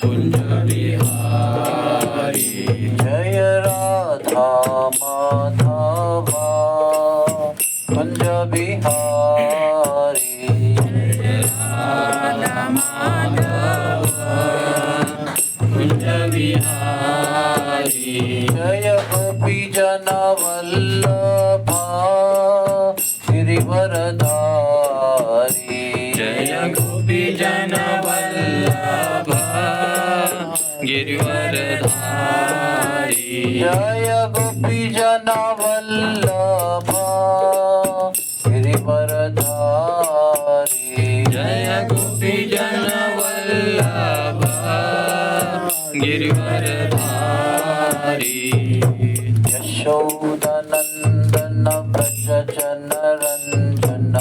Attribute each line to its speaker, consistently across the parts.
Speaker 1: कुंज बिहारी जय राधा माधवा कुंज बिहारी जय राधा माधवा कुंज बिहारी जय गोपी जन वल्लभा गिरिवरधारी जय गोपी जन वल्लभा गिरिवरधारी जय गोपी जन वल्लभा गिरिवरधारी जय गोपी जन वल्लभा गिरिवरधारी यशोदानंदन व्रज जनरंजन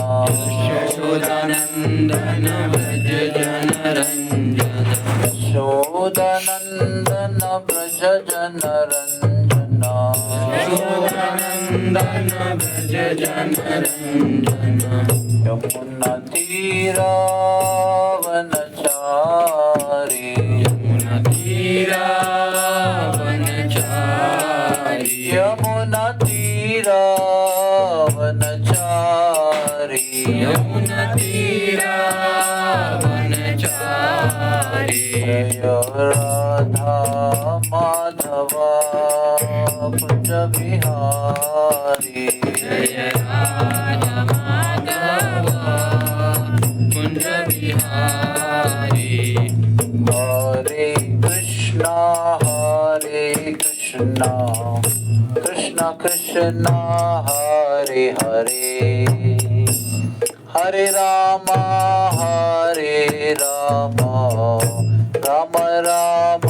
Speaker 1: यशोदानंदन व्रज जनरंजन यशोदानंदन व्रज जनरंजन यशोदानंदन व्रज जनरंजन यमुना तीरावनचारी यमुना तीरावनचारी यमुना तीरावनचारी यमुना तीरावनचारी जय राधा माधवा कुंज बिहारी जय राधा माधवा कुंज बिहारी हरे कृष्णा कृष्ण कृष्ण हरे हरे हरे राम राम राम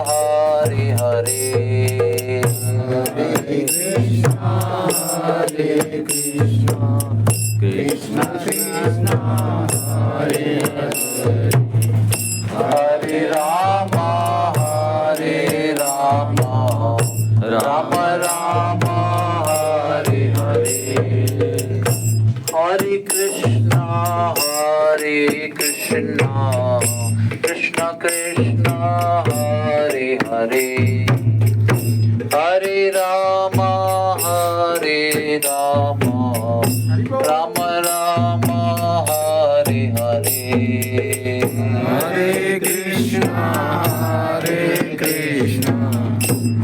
Speaker 1: हरे हरे हरे कृष्ण कृष्ण कृष्ण हरे हरे हरे राम राम राम हरे हरे हरे कृष्ण कृष्ण कृष्ण हरे हरे हरे राम राम राम हरे हरे हरे कृष्ण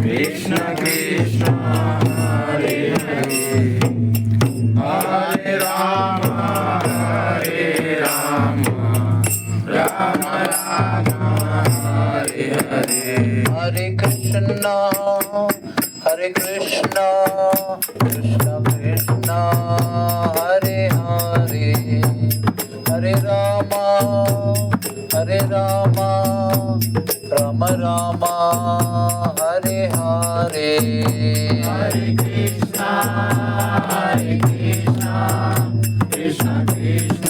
Speaker 1: कृष्ण कृष्ण हरे हरे हरे राम राम राम हरे हरे हरे कृष्ण कृष्ण कृष्ण हरे हरे हरे राम राम राम हरे हरे हरे कृष्ण कृष्ण कृष्ण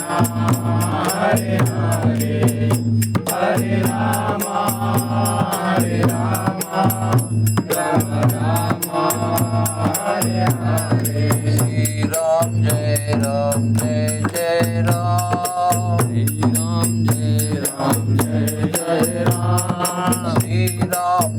Speaker 1: हरे हरे हरे राम राम राम हरे हरे श्री राम जय राम जय जय राम श्री राम जय राम जय जय राम श्री राम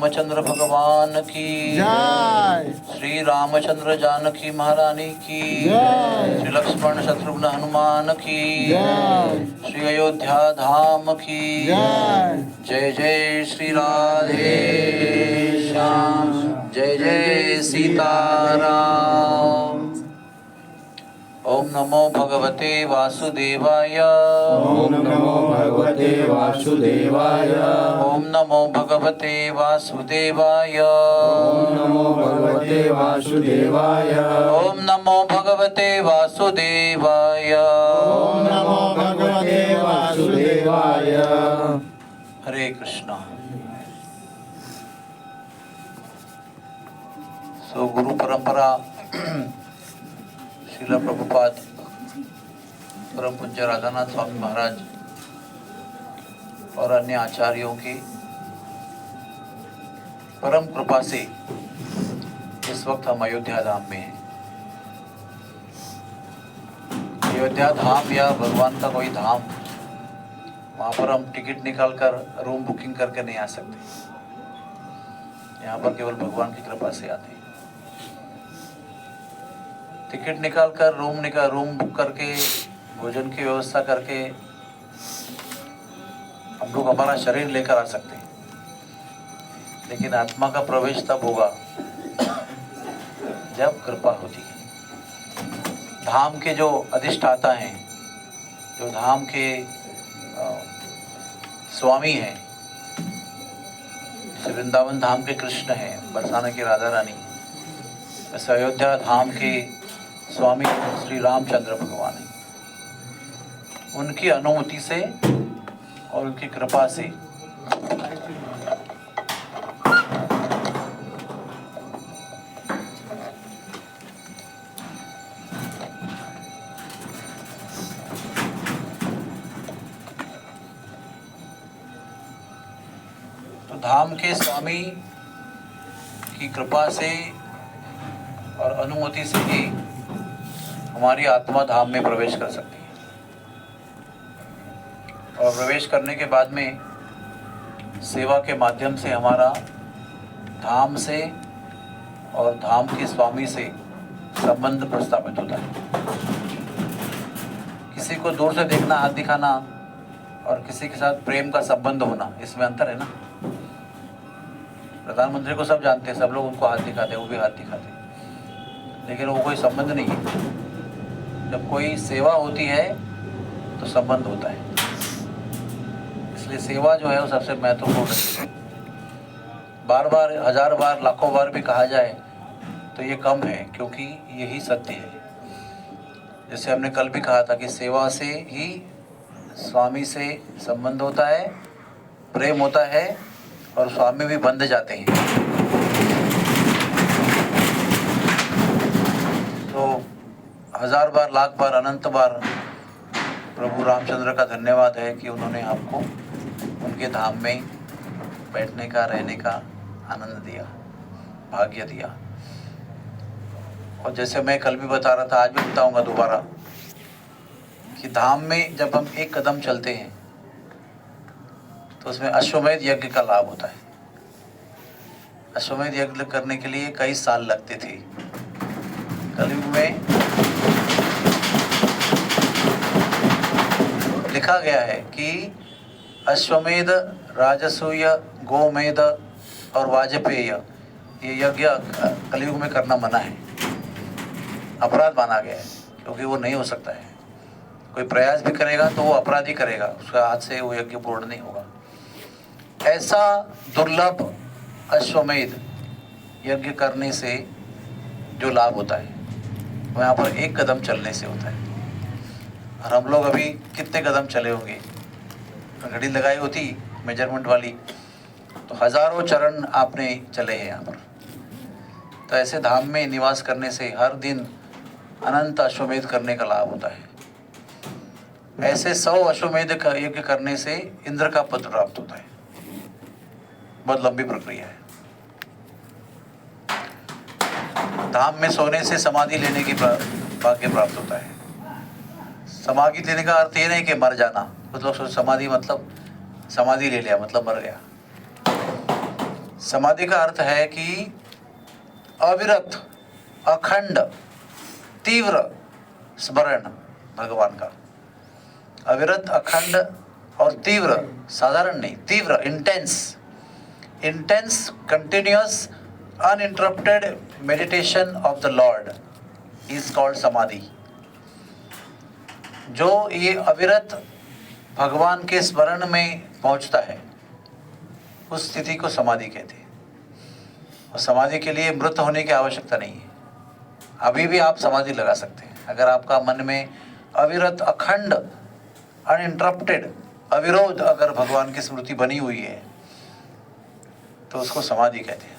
Speaker 1: रामचंद्र भगवान की
Speaker 2: जय।
Speaker 1: श्री रामचंद्र जानकी महारानी की
Speaker 2: जय।
Speaker 1: श्री लक्ष्मण शत्रुघ्न हनुमान की
Speaker 2: जय।
Speaker 1: श्री अयोध्या धाम की
Speaker 2: जय।
Speaker 1: जय जय श्री राधे श्याम, जय जय सीताराम। ओम नमो भगवते वासुदेवाय।
Speaker 2: ओम नमो भगवते वासुदेवाय।
Speaker 1: ओम नमो भगवते वासुदेवाय।
Speaker 2: ओम नमो भगवते वासुदेवाय।
Speaker 1: ओम नमो भगवते वासुदेवाय।
Speaker 2: ओम नमो भगवते वासुदेवाय।
Speaker 1: हरे कृष्णा। सो गुरु परंपरा श्रील प्रभुपाद परम पूज्य राधानाथ स्वामी महाराज और अन्य आचार्यों की परम कृपा से इस वक्त हम अयोध्या धाम में हैं। अयोध्या धाम या भगवान का कोई धाम, वहाँ पर हम टिकट निकालकर रूम बुकिंग करके नहीं आ सकते। यहाँ पर केवल भगवान की कृपा से आते हैं। टिकट निकालकर रूम बुक करके भोजन की व्यवस्था करके हम लोग हमारा शरीर लेकर आ सकते हैं, लेकिन आत्मा का प्रवेश तब होगा जब कृपा होती है। धाम के जो अधिष्ठाता हैं, जो धाम के स्वामी हैं, जैसे वृंदावन धाम के कृष्ण हैं, बरसाना की राधा रानी, वैसे अयोध्या धाम के स्वामी श्री रामचंद्र भगवान हैं। उनकी अनुमति से और उनकी कृपा से तो धाम के स्वामी की कृपा से और अनुमति से ही हमारी आत्मा धाम में प्रवेश कर सकती है। और प्रवेश करने के बाद में सेवा के माध्यम से हमारा धाम से और धाम के स्वामी से संबंध प्रस्थापित होता है। किसी को दूर से देखना, हाथ दिखाना, और किसी के साथ प्रेम का संबंध होना, इसमें अंतर है ना। प्रधानमंत्री को सब जानते हैं, सब लोग उनको हाथ दिखाते हैं, वो भी हाथ दिखाते हैं, लेकिन वो कोई संबंध नहीं है। जब कोई सेवा होती है तो संबंध होता है। इसलिए सेवा जो है वो सबसे महत्वपूर्ण है। बार बार, हजार बार, लाखों बार भी कहा जाए तो ये कम है, क्योंकि यही सत्य है। जैसे हमने कल भी कहा था कि सेवा से ही स्वामी से संबंध होता है, प्रेम होता है, और स्वामी भी बंध जाते हैं। तो हजार बार, लाख बार, अनंत बार प्रभु रामचंद्र का धन्यवाद है कि उन्होंने आपको उनके धाम में बैठने का, रहने का आनंद दिया, भाग्य दिया। और जैसे मैं कल भी बता रहा था, आज भी बताऊंगा दोबारा, कि धाम में जब हम एक कदम चलते हैं तो उसमें अश्वमेध यज्ञ का लाभ होता है। अश्वमेध यज्ञ करने के लिए कई साल लगते थे। कलयुग में लिखा गया है कि अश्वमेध, राजसूय, गोमेध और वाजपेय, ये यज्ञ कलयुग में करना मना है, अपराध माना गया है, क्योंकि वो नहीं हो सकता है। कोई प्रयास भी करेगा तो वो अपराध ही करेगा, उसका हाथ से वो यज्ञ पूर्ण नहीं होगा। ऐसा दुर्लभ अश्वमेध यज्ञ करने से जो लाभ होता है वो यहाँ पर एक कदम चलने से होता है। और हम लोग अभी कितने कदम चले होंगे? घड़ी लगाई होती मेजरमेंट वाली तो हजारों चरण आपने चले हैं यहाँ पर। तो ऐसे धाम में निवास करने से हर दिन अनंत अश्वमेध करने का लाभ होता है। ऐसे 100 अश्वमेध यज्ञ करने से इंद्र का पद प्राप्त होता है। बहुत लंबी प्रक्रिया है। धाम में सोने से समाधि लेने की भाग्य प्राप्त होता है। समाधि लेने का अर्थ ये नहीं कि मर जाना। कुछ लोग समाधि मतलब समाधि ले लिया मतलब मर गया। समाधि का अर्थ है कि अविरत, अखंड, तीव्र स्मरण भगवान का। अविरत, अखंड और तीव्र, साधारण नहीं, तीव्र, intense continuous uninterrupted meditation of the Lord is called समाधि। जो ये अविरत भगवान के स्मरण में पहुंचता है उस स्थिति को समाधि कहते हैं। और समाधि के लिए मृत होने की आवश्यकता नहीं है, अभी भी आप समाधि लगा सकते हैं। अगर आपका मन में अविरत, अखंड, अनइंटरप्टेड, अविरोध अगर भगवान की स्मृति बनी हुई है तो उसको समाधि कहते हैं।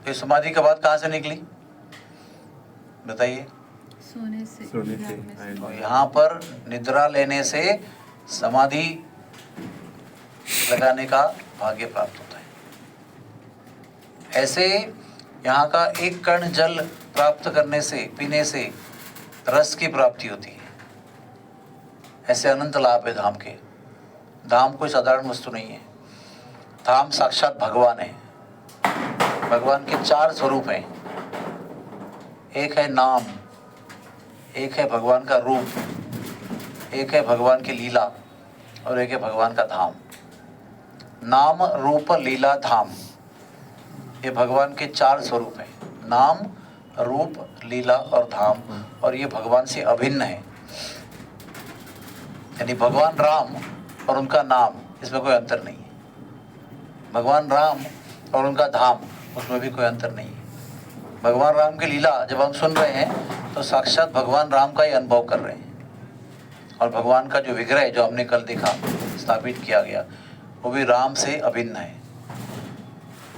Speaker 1: तो समाधि की बात कहाँ से निकली बताइए?
Speaker 3: सोने से।
Speaker 1: तो यहाँ पर निद्रा लेने से समाधि लगाने का भाग्य प्राप्त होता है। ऐसे यहाँ का एक कण जल प्राप्त करने से, पीने से रस की प्राप्ति होती है। ऐसे अनंत लाभ है धाम के। धाम कोई साधारण वस्तु नहीं है। धाम साक्षात भगवान है। भगवान के 4 स्वरूप हैं। एक है नाम, एक है भगवान का रूप, एक है भगवान की लीला और एक है भगवान का धाम। नाम, रूप, लीला, धाम, ये भगवान के 4 स्वरूप हैं। नाम, रूप, लीला और धाम, और ये भगवान से अभिन्न है। यानी भगवान राम और उनका नाम, इसमें कोई अंतर नहीं है। भगवान राम और उनका धाम, उसमें भी कोई अंतर नहीं है। भगवान राम की लीला जब हम सुन रहे हैं तो साक्षात भगवान राम का ही अनुभव कर रहे हैं। और भगवान का जो विग्रह जो हमने कल देखा, स्थापित किया गया, वो भी राम से अभिन्न है।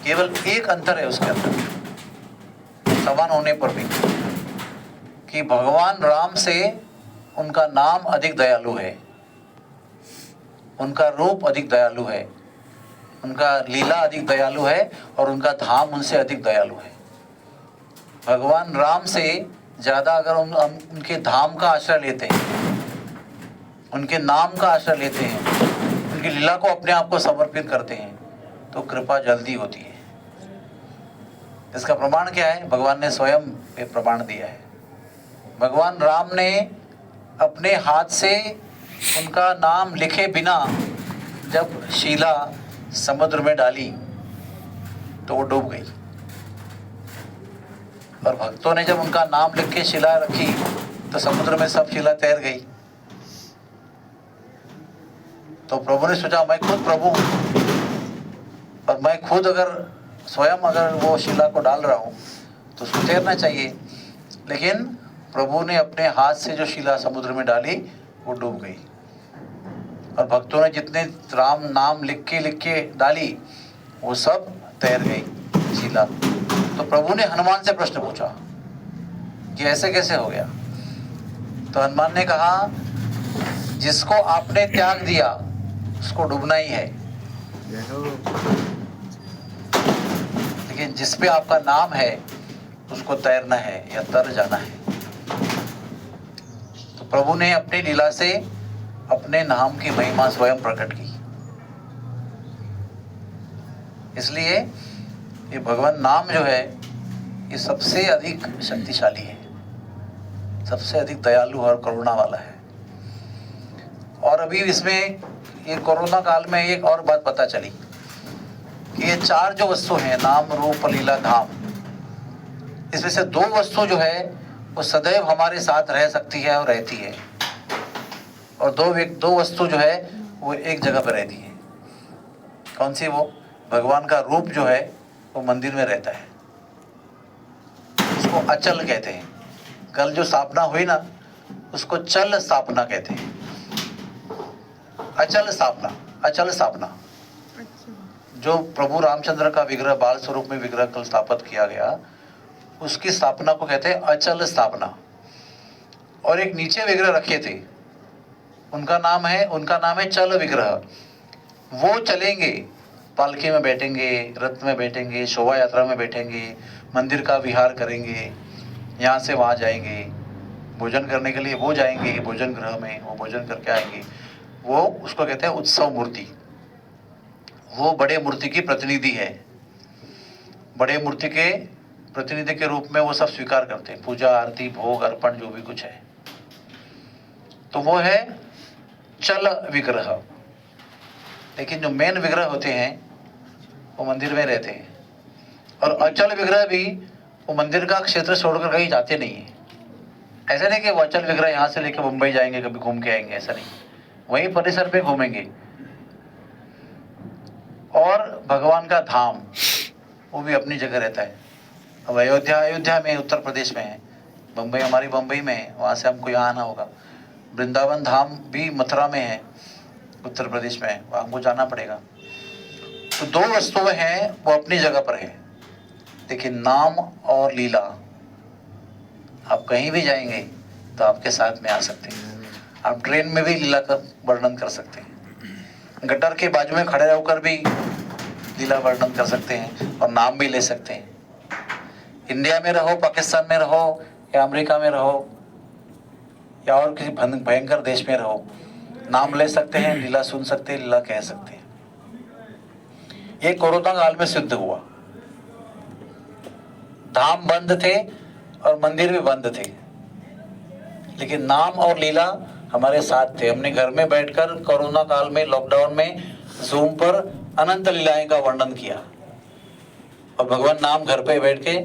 Speaker 1: केवल एक अंतर है उसके अंदर, समान होने पर भी, कि भगवान राम से उनका नाम अधिक दयालु है, उनका रूप अधिक दयालु है, उनका लीला अधिक दयालु है और उनका धाम उनसे अधिक दयालु है। भगवान राम से ज़्यादा अगर हम उनके धाम का आश्रय लेते हैं, उनके नाम का आश्रय लेते हैं, उनकी लीला को अपने आप को समर्पित करते हैं, तो कृपा जल्दी होती है। इसका प्रमाण क्या है? भगवान ने स्वयं ये प्रमाण दिया है। भगवान राम ने अपने हाथ से उनका नाम लिखे बिना जब शीला समुद्र में डाली तो वो डूब गई, और भक्तों ने जब उनका नाम लिख के शिला रखी तो समुद्र में सब शिला तैर गई। तो प्रभु ने सोचा मैं खुद प्रभु हूं, और मैं खुद अगर स्वयं अगर वो शिला को डाल रहा हूं तो उसको तैरना चाहिए। लेकिन प्रभु ने अपने हाथ से जो शिला समुद्र में डाली वो डूब गई, और भक्तों ने जितने राम नाम लिख के डाली वो सब तैर गई शिला। तो प्रभु ने हनुमान से प्रश्न पूछा कि ऐसे कैसे हो गया? तो हनुमान ने कहा जिसको आपने त्याग दिया उसको डूबना ही है, लेकिन जिस पे आपका नाम है उसको तैरना है या तर जाना है। तो प्रभु ने अपनी लीला से अपने नाम की महिमा स्वयं प्रकट की। इसलिए ये भगवान नाम जो है ये सबसे अधिक शक्तिशाली है, सबसे अधिक दयालु और करुणा वाला है। और अभी इसमें ये कोरोना काल में एक और बात पता चली कि ये 4 जो वस्तु हैं, नाम, रूप, लीला, धाम, इसमें से 2 वस्तु जो है वो सदैव हमारे साथ रह सकती है और रहती है, और 2 वस्तु जो है वो एक जगह पर रहती है। कौन सी? वो भगवान का रूप जो है वो मंदिर में रहता है, उसको अचल कहते हैं। कल जो स्थापना हुई ना उसको चल स्थापना कहते हैं। अचल स्थापना जो प्रभु रामचंद्र का विग्रह बाल स्वरूप में विग्रह कल स्थापित किया गया, उसकी स्थापना को कहते हैं अचल स्थापना। और एक नीचे विग्रह रखे थे, उनका नाम है चल विग्रह। वो चलेंगे, पालकी में बैठेंगे, रथ में बैठेंगे, शोभा यात्रा में बैठेंगे, मंदिर का विहार करेंगे, यहाँ से वहाँ जाएंगे, भोजन करने के लिए वो जाएंगे भोजन गृह में, वो भोजन करके आएंगे। वो उसको कहते हैं उत्सव मूर्ति। वो बड़े मूर्ति की प्रतिनिधि है। बड़े मूर्ति के प्रतिनिधि के रूप में वो सब स्वीकार करते हैं, पूजा आरती भोग अर्पण जो भी कुछ है। तो वो है चल विग्रह। लेकिन जो मेन विग्रह होते हैं वो मंदिर में रहते हैं। और अचल विग्रह भी वो मंदिर का क्षेत्र छोड़कर कहीं जाते नहीं है। ऐसा नहीं कि वो अचल विग्रह यहाँ से लेकर मुंबई जाएंगे कभी घूम के आएंगे, ऐसा नहीं। वहीं परिसर में घूमेंगे। और भगवान का धाम वो भी अपनी जगह रहता है। अब अयोध्या में उत्तर प्रदेश में है, बम्बई हमारी बम्बई में है, वहाँ से हमको यहाँ आना होगा। वृंदावन धाम भी मथुरा में है, उत्तर प्रदेश में है, वहाँ हमको जाना पड़ेगा। तो दो वस्तुएं हैं वो अपनी जगह पर है, लेकिन नाम और लीला आप कहीं भी जाएंगे तो आपके साथ में आ सकते हैं। आप ट्रेन में भी लीला का वर्णन कर सकते हैं, गटर के बाजू में खड़े होकर भी लीला वर्णन कर सकते हैं और नाम भी ले सकते हैं। इंडिया में रहो, पाकिस्तान में रहो या अमेरिका में रहो या और किसी भयंकर देश में रहो, नाम ले सकते हैं, लीला सुन सकते हैं, लीला कह सकते हैं। ये कोरोना काल में सिद्ध हुआ। धाम बंद थे और मंदिर भी बंद थे, लेकिन नाम और लीला हमारे साथ थे। हमने घर में बैठकर कोरोना काल में, लॉकडाउन में जूम पर अनंत लीलाएं का वर्णन किया और भगवान नाम घर पे बैठ के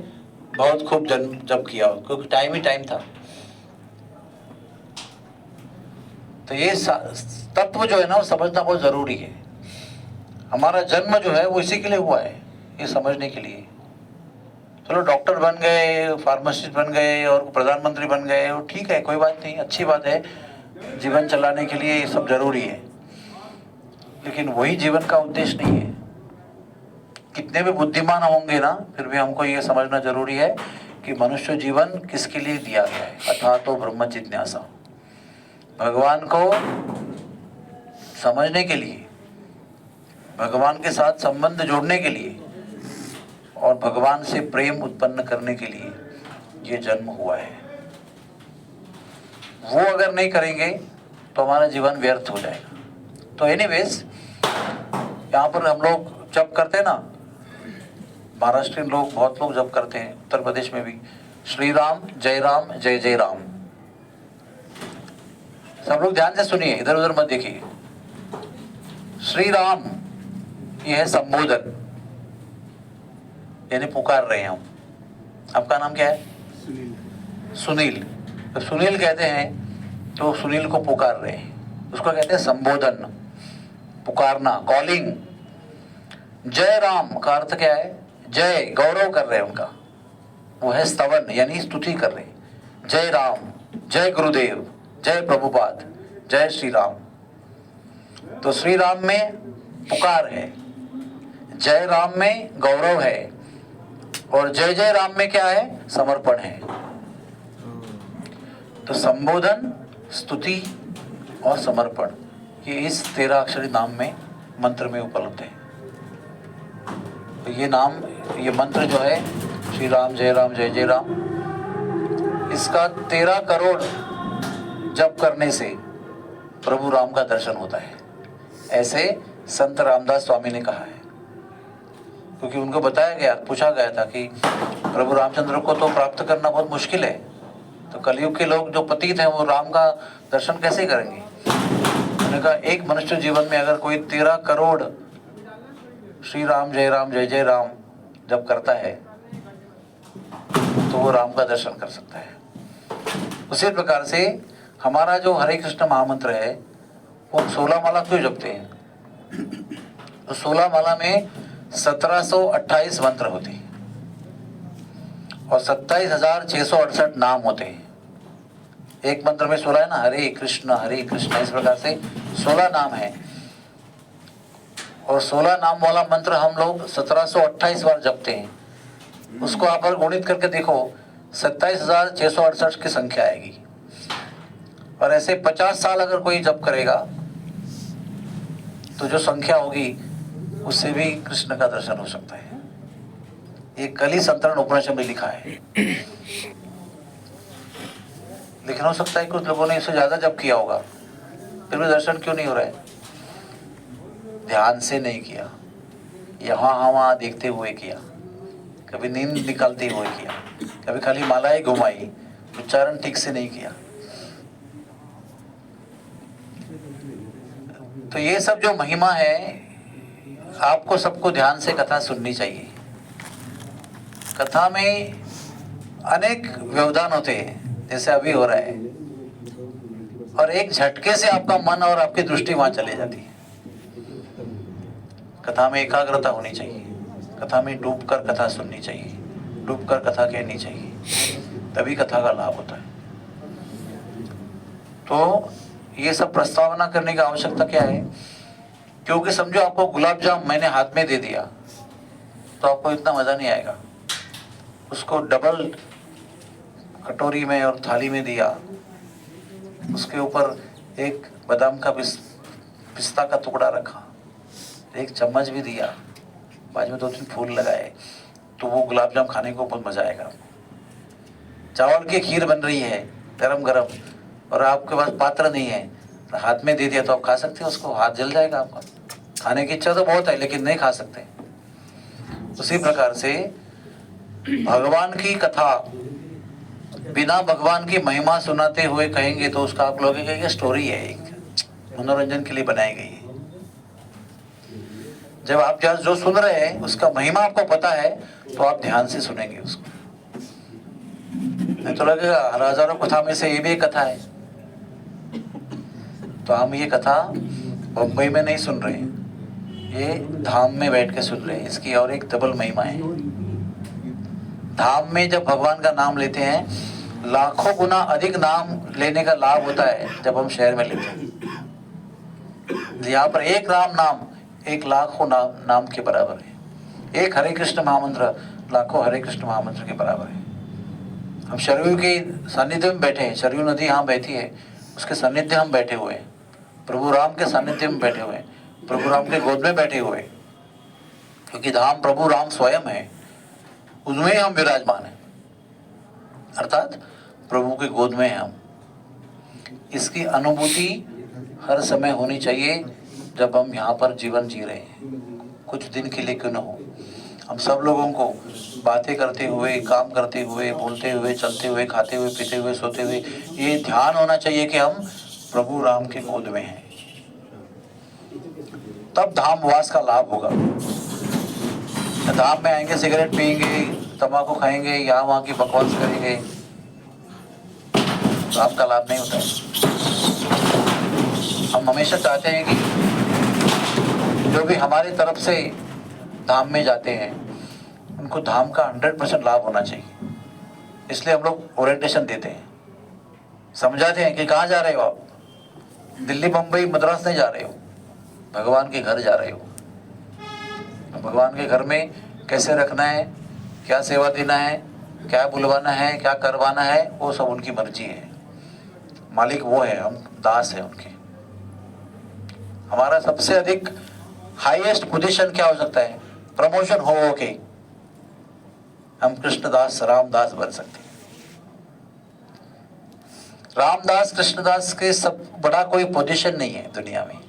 Speaker 1: बहुत खूब जप किया, क्योंकि टाइम ही टाइम था। तो ये तत्व जो है ना वो समझना बहुत जरूरी है। हमारा जन्म जो है वो इसी के लिए हुआ है, ये समझने के लिए। चलो डॉक्टर बन गए, फार्मासिस्ट बन गए और प्रधानमंत्री बन गए, वो ठीक है, कोई बात नहीं, अच्छी बात है। जीवन चलाने के लिए ये सब जरूरी है, लेकिन वही जीवन का उद्देश्य नहीं है। कितने भी बुद्धिमान होंगे ना, फिर भी हमको ये समझना जरूरी है कि मनुष्य जीवन किसके लिए दिया गया है। अथा तो ब्रह्म जिज्ञासा, भगवान को समझने के लिए, भगवान के साथ संबंध जोड़ने के लिए और भगवान से प्रेम उत्पन्न करने के लिए ये जन्म हुआ है। वो अगर नहीं करेंगे तो हमारा जीवन व्यर्थ हो जाएगा। तो एनीवेज, यहाँ पर हम लोग जप करते हैं ना, महाराष्ट्रीयन लोग बहुत लोग जप करते हैं, उत्तर प्रदेश में भी, श्री राम जय जय राम। सब लोग ध्यान से सुनिए, इधर उधर मत देखिए। श्री राम ये है संबोधन, यानी पुकार रहे हैं हम। आपका नाम क्या है? सुनील। तो सुनील कहते हैं तो सुनील को पुकार रहे हैं, उसको कहते हैं संबोधन, पुकारना, कॉलिंग। जय राम का अर्थ क्या है? जय, गौरव कर रहे हैं उनका, वो है स्तवन, यानी स्तुति कर रहे हैं। जय राम, जय गुरुदेव, जय प्रभुपाद, जय श्री राम। तो श्री राम में पुकार है, जय राम में गौरव है, और जय जय राम में क्या है? समर्पण है। तो संबोधन, स्तुति और समर्पण, ये इस 13 अक्षरी नाम में, मंत्र में उपलब्ध है। तो ये नाम, ये मंत्र जो है श्री राम जय जय राम, इसका 13 करोड़ जप करने से प्रभु राम का दर्शन होता है, ऐसे संत रामदास स्वामी ने कहा है। क्योंकि उनको बताया गया, पूछा गया था कि प्रभु रामचंद्र को तो प्राप्त करना बहुत मुश्किल है, तो कलयुग के लोग जो पतित हैं वो राम का दर्शन कैसे करेंगे? उन्होंने कहा एक मनुष्य जीवन में अगर कोई 13 करोड़ श्री राम जय राम जब करता है तो वो राम का दर्शन कर सकता है। उसी प्रकार से हमारा जो हरे कृष्ण महामंत्र है वो 16 माला क्यों जपते हैं? तो 16 माला में 1728 मंत्र होते हैं और 27,668 नाम होते हैं। एक मंत्र में 16 है ना, हरे कृष्ण, इस प्रकार से 16 नाम है। और 16 नाम वाला मंत्र हम लोग 1728 बार जपते हैं। उसको आप अगर गुणित करके देखो, 27,668 की संख्या आएगी। और ऐसे 50 साल अगर कोई जप करेगा तो जो संख्या होगी उससे भी कृष्ण का दर्शन हो सकता है। ये कली संतरण उपनिषद में लिखा है। लेकिन हो सकता है कुछ लोगों ने इससे ज्यादा जप किया होगा, फिर भी दर्शन क्यों नहीं हो रहा है? ध्यान से नहीं किया। यहाँ वहाँ देखते हुए किया, कभी नींद निकालते हुए किया, कभी खाली मालाएं घुमाई, उच्चारण ठीक से नहीं किया। तो ये सब जो महिमा है, आपको सबको ध्यान से कथा सुननी चाहिए। कथा में अनेक व्यवधान होते हैं, जैसे अभी हो रहा है, और एक झटके से आपका मन और आपकी दृष्टि वहां चले जाती है। कथा में एकाग्रता होनी चाहिए, कथा में डूबकर कथा सुननी चाहिए, डूबकर कथा कहनी चाहिए, तभी कथा का लाभ होता है। तो ये सब प्रस्तावना करने की आवश्यकता क्या है? क्योंकि समझो आपको गुलाब जाम मैंने हाथ में दे दिया तो आपको इतना मजा नहीं आएगा। उसको डबल कटोरी में और थाली में दिया, उसके ऊपर एक बादाम का पिस्ता का टुकड़ा रखा, एक चम्मच भी दिया, बाद में 2-3 फूल लगाए, तो वो गुलाब जाम खाने को बहुत मजा आएगा। चावल की खीर बन रही है गरम गरम, और आपके पास पात्र नहीं है, तो हाथ में दे दिया तो आप खा सकते हैं उसको, हाथ जल जाएगा आपका। खाने की इच्छा तो बहुत है लेकिन नहीं खा सकते। उसी प्रकार से भगवान की कथा बिना भगवान की महिमा सुनाते हुए कहेंगे तो उसका आप लोग कहेंगे स्टोरी है, एक मनोरंजन के लिए बनाई गई है। जब आप जो सुन रहे हैं उसका महिमा आपको पता है तो आप ध्यान से सुनेंगे उसको। नहीं तो लगेगा हजारों कथा में से ये भी एक कथा है। तो हम ये कथा बम्बई में नहीं सुन रहे, ये धाम में बैठ के सुन रहे हैं। इसकी और एक डबल महिमा है। धाम में जब भगवान का नाम लेते हैं, लाखों गुना अधिक नाम लेने का लाभ होता है जब हम शहर में लेते हैं। यहाँ पर एक राम नाम 1 लाखों नाम के बराबर है। एक हरे कृष्ण महामंत्र लाखों हरे कृष्ण महामंत्र के बराबर है। हम सरयू के सानिध्य में बैठे हैं, सरयू नदी यहाँ बहती है, उसके सानिध्य हम बैठे हुए हैं। प्रभु राम के सानिध्य में बैठे हुए हैं, प्रभु राम के गोद में बैठे हुए, क्योंकि धाम प्रभु राम स्वयं है, उसमें हम विराजमान हैं, अर्थात प्रभु के गोद में हैं हम। इसकी अनुभूति हर समय होनी चाहिए जब हम यहाँ पर जीवन जी रहे हैं, कुछ दिन के लिए क्यों न हो। हम सब लोगों को बातें करते हुए, काम करते हुए, बोलते हुए, चलते हुए, खाते हुए, पीते हुए, सोते हुए ये ध्यान होना चाहिए कि हम प्रभु राम के गोद में हैं। तब धामवास का लाभ होगा। धाम में आएंगे, सिगरेट पिएंगे, तंबाकू खाएंगे, यहाँ वहाँ की बकवास करेंगे, तो आपका लाभ नहीं होता है। हम हमेशा चाहते हैं कि जो भी हमारी तरफ से धाम में जाते हैं उनको धाम का 100% लाभ होना चाहिए। इसलिए हम लोग ओरिएंटेशन देते हैं, समझाते हैं कि कहाँ जा रहे हो आप, दिल्ली मुंबई मद्रास नहीं जा रहे हो, भगवान के घर जा रहे हो। भगवान के घर में कैसे रखना है, क्या सेवा देना है, क्या बुलवाना है, क्या करवाना है, वो सब उनकी मर्जी है। मालिक वो है, हम दास हैं उनके। हमारा सबसे अधिक हाईएस्ट पोजीशन क्या हो सकता है? प्रमोशन हो के हम कृष्णदास रामदास बन सकते हैं। रामदास कृष्णदास के सब बड़ा कोई पोजीशन नहीं है दुनिया में,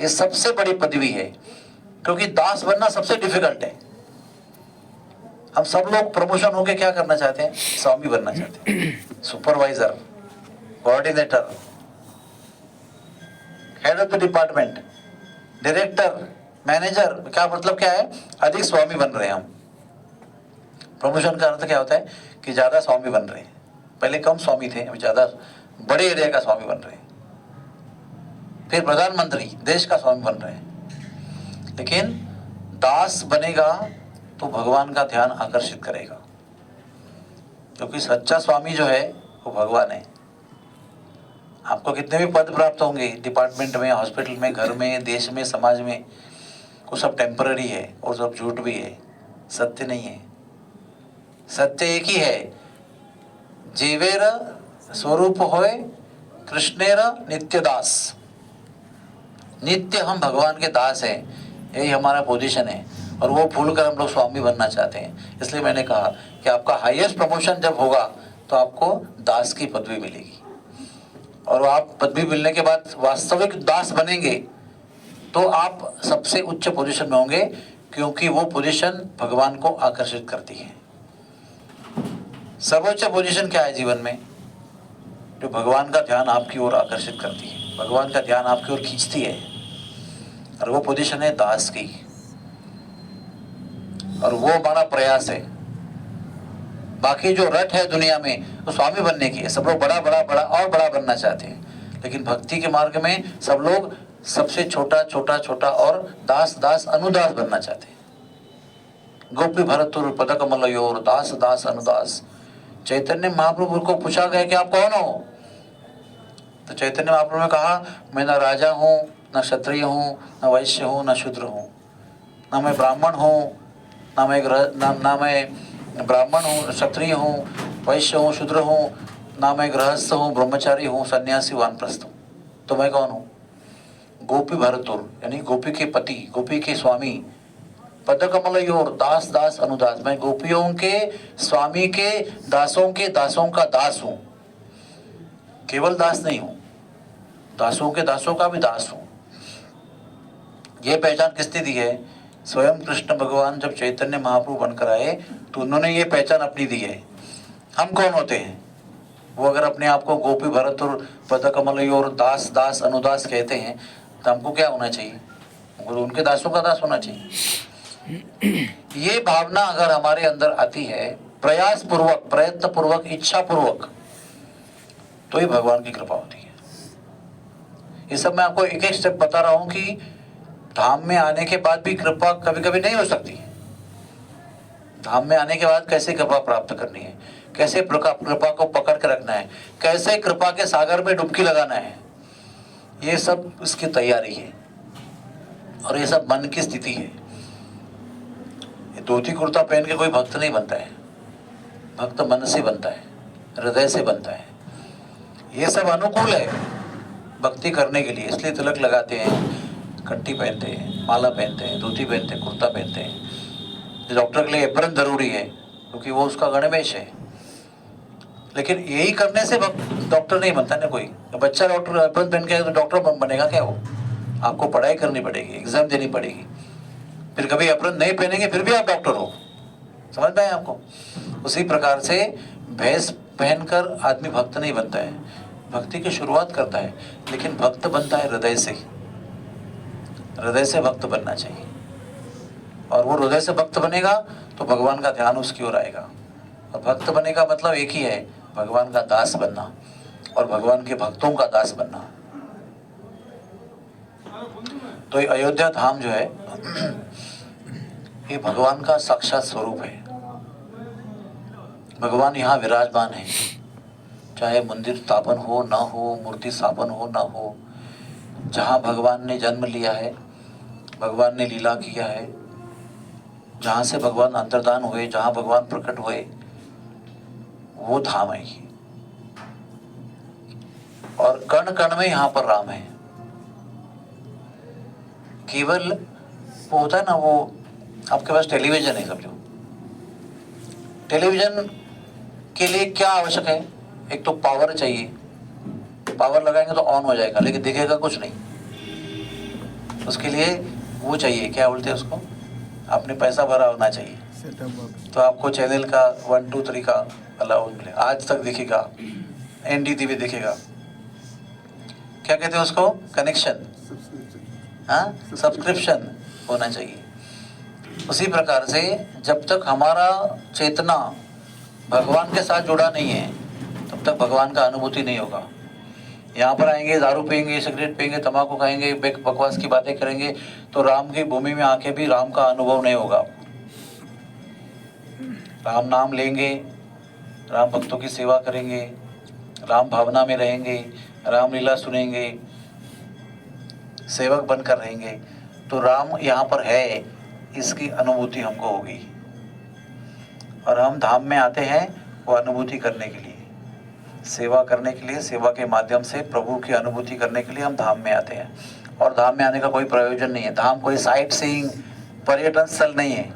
Speaker 1: ये सबसे बड़ी पदवी है, क्योंकि दास बनना सबसे डिफिकल्ट है। हम सब लोग प्रमोशन होके क्या करना चाहते हैं? स्वामी बनना चाहते हैं, supervisor, coordinator, head of the department, director, manager. क्या मतलब क्या है? अधिक स्वामी बन रहे हैं हम। प्रमोशन का अर्थ क्या होता है? कि ज्यादा स्वामी बन रहे हैं। पहले कम स्वामी थे, अभी ज्यादा बड़े एरिया का स्वामी बन रहे हैं। फिर प्रधानमंत्री, देश का स्वामी बन रहे हैं। लेकिन दास बनेगा तो भगवान का ध्यान आकर्षित करेगा, क्योंकि सच्चा स्वामी जो है वो भगवान है। आपको कितने भी पद प्राप्त होंगे डिपार्टमेंट में, हॉस्पिटल में, घर में, देश में, समाज में, वो सब टेम्पररी है और सब झूठ भी है, सत्य नहीं है। सत्य एक ही है, जीवेर स्वरूप होए कृष्णेर नित्य दास। नित्य हम भगवान के दास हैं, यही हमारा पोजीशन है, और वो भूल कर हम लोग स्वामी बनना चाहते हैं। इसलिए मैंने कहा कि आपका हाईएस्ट प्रमोशन जब होगा तो आपको दास की पदवी मिलेगी, और आप पदवी मिलने के बाद वास्तविक दास बनेंगे तो आप सबसे उच्च पोजीशन में होंगे, क्योंकि वो पोजीशन भगवान को आकर्षित करती है। सर्वोच्च पोजीशन क्या है जीवन में? जो भगवान का ध्यान आपकी ओर आकर्षित करती है, भगवान का ध्यान आपकी ओर खींचती है, और वो पोजीशन है दास की। और वो हमारा प्रयास है। बाकी जो रट है दुनिया में वो स्वामी बनने की है। सब लोग बड़ा बड़ा बड़ा और बड़ा बनना चाहते हैं, लेकिन भक्ति के मार्ग में सब लोग सबसे छोटा छोटा छोटा और दास दास अनुदास बनना चाहते हैं। गोपी भरतुर पद कमलयोर दास दास अनुदास। चैतन्य महाप्रभु को पूछा गया कि आप कौन हो? तो चैतन्य महाप्रभु ने कहा, मैं न राजा हूँ, न क्षत्रिय हूँ, न वैश्य हूँ, न शूद्र हूँ, न मैं ब्राह्मण हूँ, न मैं ब्राह्मण हूँ, क्षत्रिय हूँ, वैश्य हूँ, शूद्र हूँ, ना मैं गृहस्थ हूँ, ब्रह्मचारी हूँ, सन्यासी, वानप्रस्थ हूँ। तो मैं कौन हूँ? गोपी भरतुर, यानी गोपी के पति, गोपी के स्वामी। पद कमलयोर दास दास अनुदास। मैं गोपियों के स्वामी के दासों का दास हूँ। केवल दास नहीं हूँ, दासों के दासों का भी दास हूँ। ये पहचान किसने दी है? स्वयं कृष्ण भगवान जब चैतन्य महाप्रभु बनकर आए तो उन्होंने ये पहचान अपनी दी है। हम कौन होते हैं? वो अगर अपने आप को गोपी भरतुर पद कमलयोर दास दास अनुदास कहते हैं तो हमको क्या होना चाहिए? हमको उनके दासों का दास होना चाहिए। ये भावना अगर हमारे अंदर आती है, प्रयास पूर्वक, प्रयत्न पूर्वक, इच्छा पूर्वक, तो ही भगवान की कृपा होती है। ये सब मैं आपको एक एक स्टेप बता रहा हूं कि धाम में आने के बाद भी कृपा कभी कभी नहीं हो सकती। धाम में आने के बाद कैसे कृपा प्राप्त करनी है, कैसे कृपा को पकड़ के रखना है, कैसे कृपा के सागर में डुबकी लगाना है, ये सब इसकी तैयारी है। और ये सब मन की स्थिति है। धोती कुर्ता पहन के कोई भक्त नहीं बनता है। भक्त मन से बनता है, हृदय से बनता है। ये सब अनुकूल है भक्ति करने के लिए, इसलिए तिलक लगाते हैं, कंठी पहनते हैं, माला पहनते हैं, धोती पहनते हैं, कुर्ता पहनते हैं। डॉक्टर के लिए एप्रन जरूरी है क्योंकि वो उसका गणवेश है। लेकिन यही करने से डॉक्टर नहीं बनता ना कोई। बच्चा डॉक्टर एप्रन पहन के तो डॉक्टर बनेगा क्या? वो आपको पढ़ाई करनी पड़ेगी, एग्जाम देनी पड़ेगी, फिर कभी एप्रन नहीं पहनेंगे फिर भी आप डॉक्टर हो। समझ में आए आपको? उसी प्रकार से भेष पहनकर आदमी भक्त नहीं बनता है। भक्ति की शुरुआत करता है, लेकिन भक्त बनता है हृदय से। हृदय से भक्त बनना चाहिए, और वो हृदय से भक्त बनेगा तो भगवान का ध्यान उसकी ओर आएगा। और भक्त बनने का मतलब एक ही है, भगवान का दास बनना और भगवान के भक्तों का दास बनना। तो ये अयोध्या धाम जो है ये भगवान का साक्षात स्वरूप है। भगवान यहाँ विराजमान है, चाहे मंदिर स्थापन हो ना हो, मूर्ति स्थापन हो ना हो। जहाँ भगवान ने जन्म लिया है, भगवान ने लीला किया है, जहाँ से भगवान अंतर्धान हुए, जहाँ भगवान प्रकट हुए, वो धाम है ये। और कण कण में यहाँ पर राम है। केवल वो होता है ना, वो आपके पास टेलीविजन है, समझो। टेलीविजन के लिए क्या आवश्यक है? एक तो पावर चाहिए। पावर लगाएंगे तो ऑन हो जाएगा, लेकिन दिखेगा कुछ नहीं। उसके लिए वो चाहिए, क्या बोलते हैं उसको, आपने पैसा भरा होना चाहिए। तो आपको चैनल का 1 2 3 का अलाउ मिले, आज तक दिखेगा, NDTV दिखेगा। क्या कहते हैं उसको? कनेक्शन, हाँ, सब्सक्रिप्शन होना चाहिए। उसी प्रकार से जब तक हमारा चेतना भगवान के साथ जुड़ा नहीं है, तब तक भगवान का अनुभूति नहीं होगा। यहाँ पर आएंगे, दारू पियेंगे, सिगरेट पियेंगे, तम्बाकू खाएंगे, बकवास की बातें करेंगे, तो राम की भूमि में आके भी राम का अनुभव नहीं होगा। राम नाम लेंगे, राम भक्तों की सेवा करेंगे, राम भावना में रहेंगे, रामलीला सुनेंगे, सेवक बनकर रहेंगे, तो राम यहाँ पर है, इसकी अनुभूति हमको होगी। और हम धाम में आते हैं वो अनुभूति करने के लिए, सेवा करने के लिए, सेवा के माध्यम से प्रभु की अनुभूति करने के लिए हम धाम में आते हैं। और धाम में आने का कोई प्रयोजन नहीं है। धाम कोई साइट सीइंग पर्यटन स्थल नहीं है।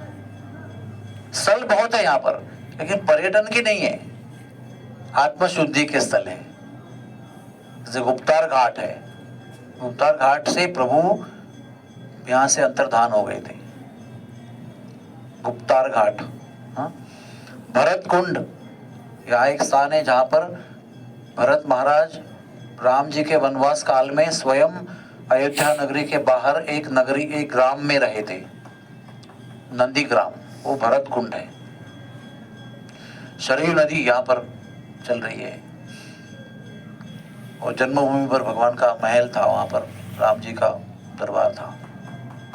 Speaker 1: स्थल बहुत है यहाँ पर, लेकिन पर्यटन की नहीं है, आत्मशुद्धि के स्थल है। जैसे गुप्तार घाट है, गुप्तार घाट से प्रभु यहाँ से अंतर्धान हो गए थे, गुप्तार घाट, हाँ, भरत कुंड, यहाँ एक स्थान है जहाँ पर भरत महाराज राम जी के वनवास काल में स्वयं अयोध्या नगरी के बाहर एक नगरी, एक ग्राम में रहे थे, नंदी ग्राम, वो भरत कुंड है। सरयू नदी यहाँ पर चल रही है, और जन्मभूमि पर भगवान का महल था, वहाँ पर राम जी का दरबार था,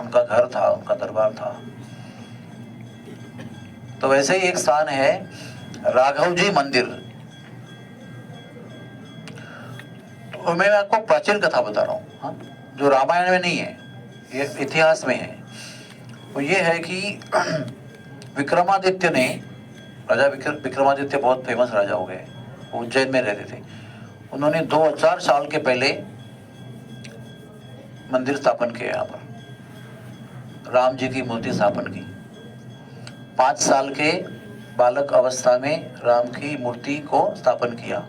Speaker 1: उनका घर था, उनका दरबार था। तो वैसे ही एक स्थान है राघव जी मंदिर। तो मैं आपको प्राचीन कथा बता रहा हूँ, हाँ, जो रामायण में नहीं है, ये इतिहास में है। वो ये है कि विक्रमादित्य ने, राजा विक्रमादित्य बहुत फेमस राजा हो गए, वो उज्जैन में रहते थे। उन्होंने 2000 साल के पहले मंदिर स्थापन किया, यहाँ पर राम जी की मूर्ति स्थापन की। 5 साल के बालक अवस्था में राम की मूर्ति को स्थापन किया।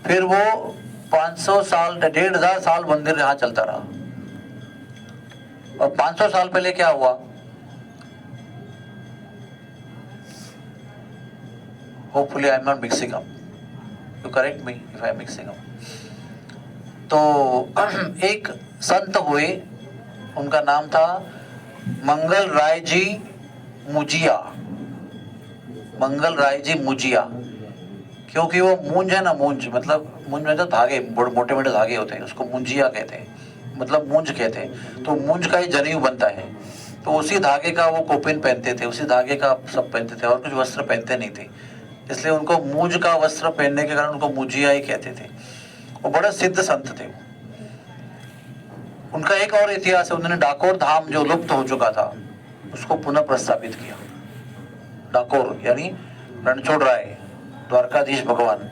Speaker 1: फिर वो 500 साल, 1500 साल मंदिर यहाँ चलता रहा। और 500 साल पहले क्या हुआ? Hopefully I am not mixing up. You correct me if I am mixing up. तो एक संत हुए, उनका नाम था मंगल राय जी मुजिया। मंगल राय जी मुजिया, क्योंकि वो मूंज है ना, मूंज मतलब, मूंज में तो धागे, मोटे मोटे धागे होते हैं, उसको मुंजिया कहते हैं, मतलब मूंज कहते हैं। तो मूंज का ही जनेऊ बनता है, तो उसी धागे का वो कोपिन पहनते थे, उसी धागे का सब पहनते थे, और कुछ वस्त्र पहनते नहीं थे। इसलिए उनको मूंज का वस्त्र पहनने के कारण उनको मुजिया ही कहते थे। वो बड़े सिद्ध संत थे। उनका एक और इतिहास है, उन्होंने डाकोर धाम जो लुप्त हो चुका था उसको पुनः प्रस्तावित किया। डाकोर यानी रणछोड़ राय, द्वारकाधीश भगवान,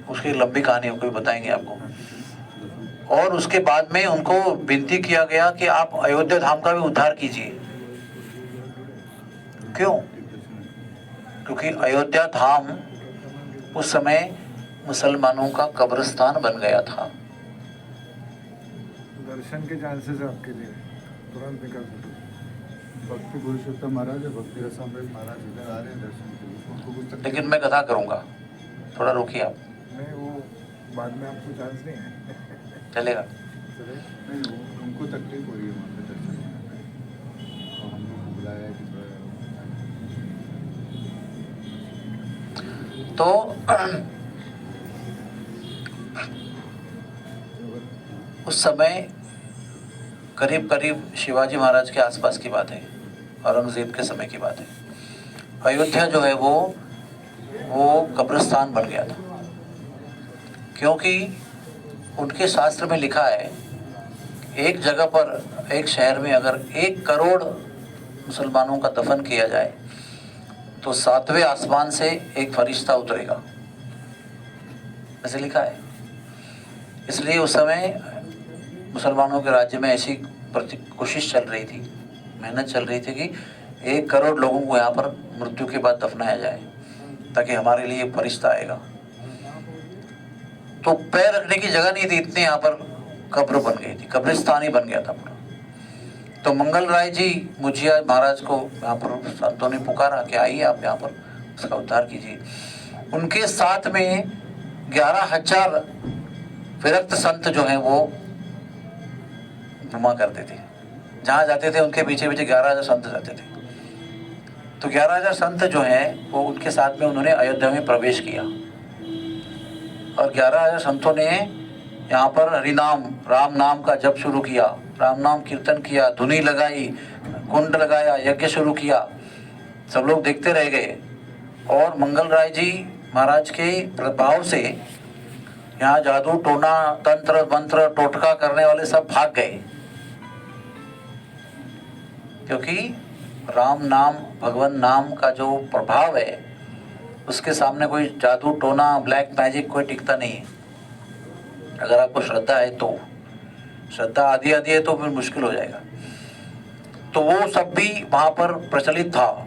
Speaker 1: उसकी लंबी कहानी कोई बताएंगे आपको। और उसके बाद में उनको विनती किया गया कि आप अयोध्या धाम का भी उद्धार कीजिए। क्यों? क्योंकि अयोध्या धाम उस समय मुसलमानों का कब्रिस्तान बन गया था।
Speaker 3: दर्शन के चांसेस है आपके लिए, तुरंत निकल सकते।
Speaker 2: भक्ति पुरुषोत्तम महाराज, भक्ति रसामृत महाराज इधर आ रहे हैं दर्शन के लिए, उनको कुछ तकलीफ
Speaker 1: लेकिन मैं कथा करूंगा, थोड़ा रोकिए आप।
Speaker 3: नहीं, वो बाद में आपको चांस नहीं है।
Speaker 1: चलेगा?
Speaker 2: नहीं, उनको तकलीफ हो रही है वहाँ पे दर्शन करने में, तो हम लोग को बुलाया है कि
Speaker 1: तो उस समय करीब करीब शिवाजी महाराज के आसपास की बात है, औरंगजेब के समय की बात है। अयोध्या जो है वो कब्रिस्तान बन गया था, क्योंकि उनके शास्त्र में लिखा है एक जगह पर, एक शहर में अगर 1 करोड़ मुसलमानों का दफन किया जाए तो 7वें आसमान से एक फरिश्ता उतरेगा, ऐसे लिखा है। इसलिए उस समय मुसलमानों के राज्य में ऐसी कोशिश चल रही थी, मेहनत चल रही थी कि 1 करोड़ लोगों को यहाँ पर मृत्यु के बाद दफनाया जाए, ताकि हमारे लिए फरिश्ता आएगा। तो पैर रखने की जगह नहीं थी, इतने यहाँ पर कब्र बन गई थी, कब्रिस्तान ही बन गया था पूरा। तो मंगल राय जी मुजिया महाराज को यहाँ पर संतों ने पुकारा कि आइए आप यहाँ पर उसका उद्धार कीजिए। उनके साथ में 11,000 विरक्त संत जो हैं वो घुमा करते थे, जहाँ जाते थे उनके पीछे पीछे 11,000 संत जाते थे। तो 11,000 संत जो हैं वो उनके साथ में उन्होंने अयोध्या में प्रवेश किया, और 11,000 संतों ने यहाँ पर हरिनाम, राम नाम का जप शुरू किया, राम नाम कीर्तन किया, धुनी लगाई, कुंड लगाया, यज्ञ शुरू किया। सब लोग देखते रह गए, और मंगल राय जी महाराज के प्रभाव से यहाँ जादू टोना, तंत्र मंत्र, टोटका करने वाले सब भाग गए, क्योंकि राम नाम, भगवान नाम का जो प्रभाव है उसके सामने कोई जादू टोना, ब्लैक मैजिक कोई टिकता नहीं है। अगर आपको श्रद्धा है तो, श्रद्धा आदि आदि है तो फिर मुश्किल हो जाएगा। तो वो सब भी वहाँ पर प्रचलित था,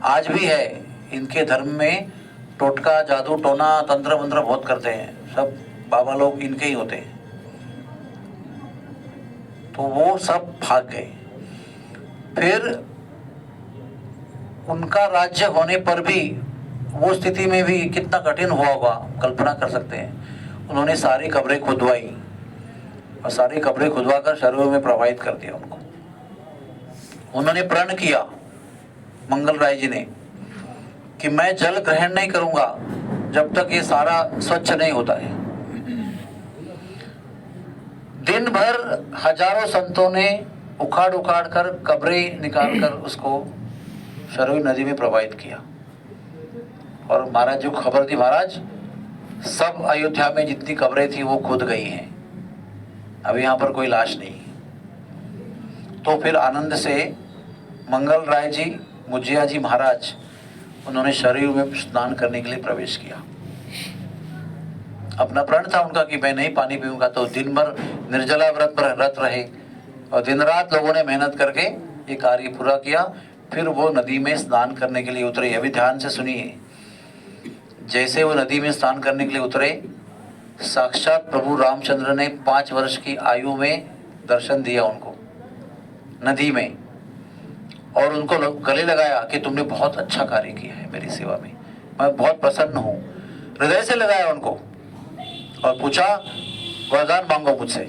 Speaker 1: आज भी है। इनके धर्म में टोटका, जादू टोना, तंत्र मंत्र बहुत करते हैं, सब बाबा लोग इनके ही होते हैं। तो वो सब भाग गए। फिर उनका राज्य होने पर भी वो स्थिति में भी कितना कठिन हुआ होगा, कल्पना कर सकते हैं। उन्होंने सारी कब्रें खुदवाई और सारी कब्रें खुदवा कर शरीरों में प्रवाहित कर दिया उनको। उन्होंने प्रण किया मंगल राय जी ने कि मैं जल ग्रहण नहीं करूंगा जब तक ये सारा स्वच्छ नहीं होता है। दिन भर हजारों संतों ने उखाड़ उखाड़ कर कब्रें निकाल कर उसको शरयू नदी में प्रवाहित किया। और महाराज जी को खबर थी, महाराज सब अयोध्या में जितनी कब्रें थी वो खुद गई हैं, अभी यहाँ पर कोई लाश नहीं। तो फिर आनंद से मंगल राय जी, मुजिया जी महाराज, उन्होंने शरयू में स्नान करने के लिए प्रवेश किया। अपना प्रण था उनका कि मैं नहीं पानी पीऊंगा, तो दिन भर निर्जला व्रत रहे और दिन रात लोगों ने मेहनत करके ये कार्य पूरा किया। फिर वो नदी में स्नान करने के लिए उतरे। अभी ध्यान से सुनिए, जैसे वो नदी में स्नान करने के लिए उतरे, साक्षात प्रभु रामचंद्र ने 5 वर्ष की आयु में दर्शन दिया उनको नदी में, और उनको गले लगाया कि तुमने बहुत अच्छा कार्य किया है मेरी सेवा में, मैं बहुत प्रसन्न हूँ। हृदय से लगाया उनको और पूछा वरदान मांगो मुझसे।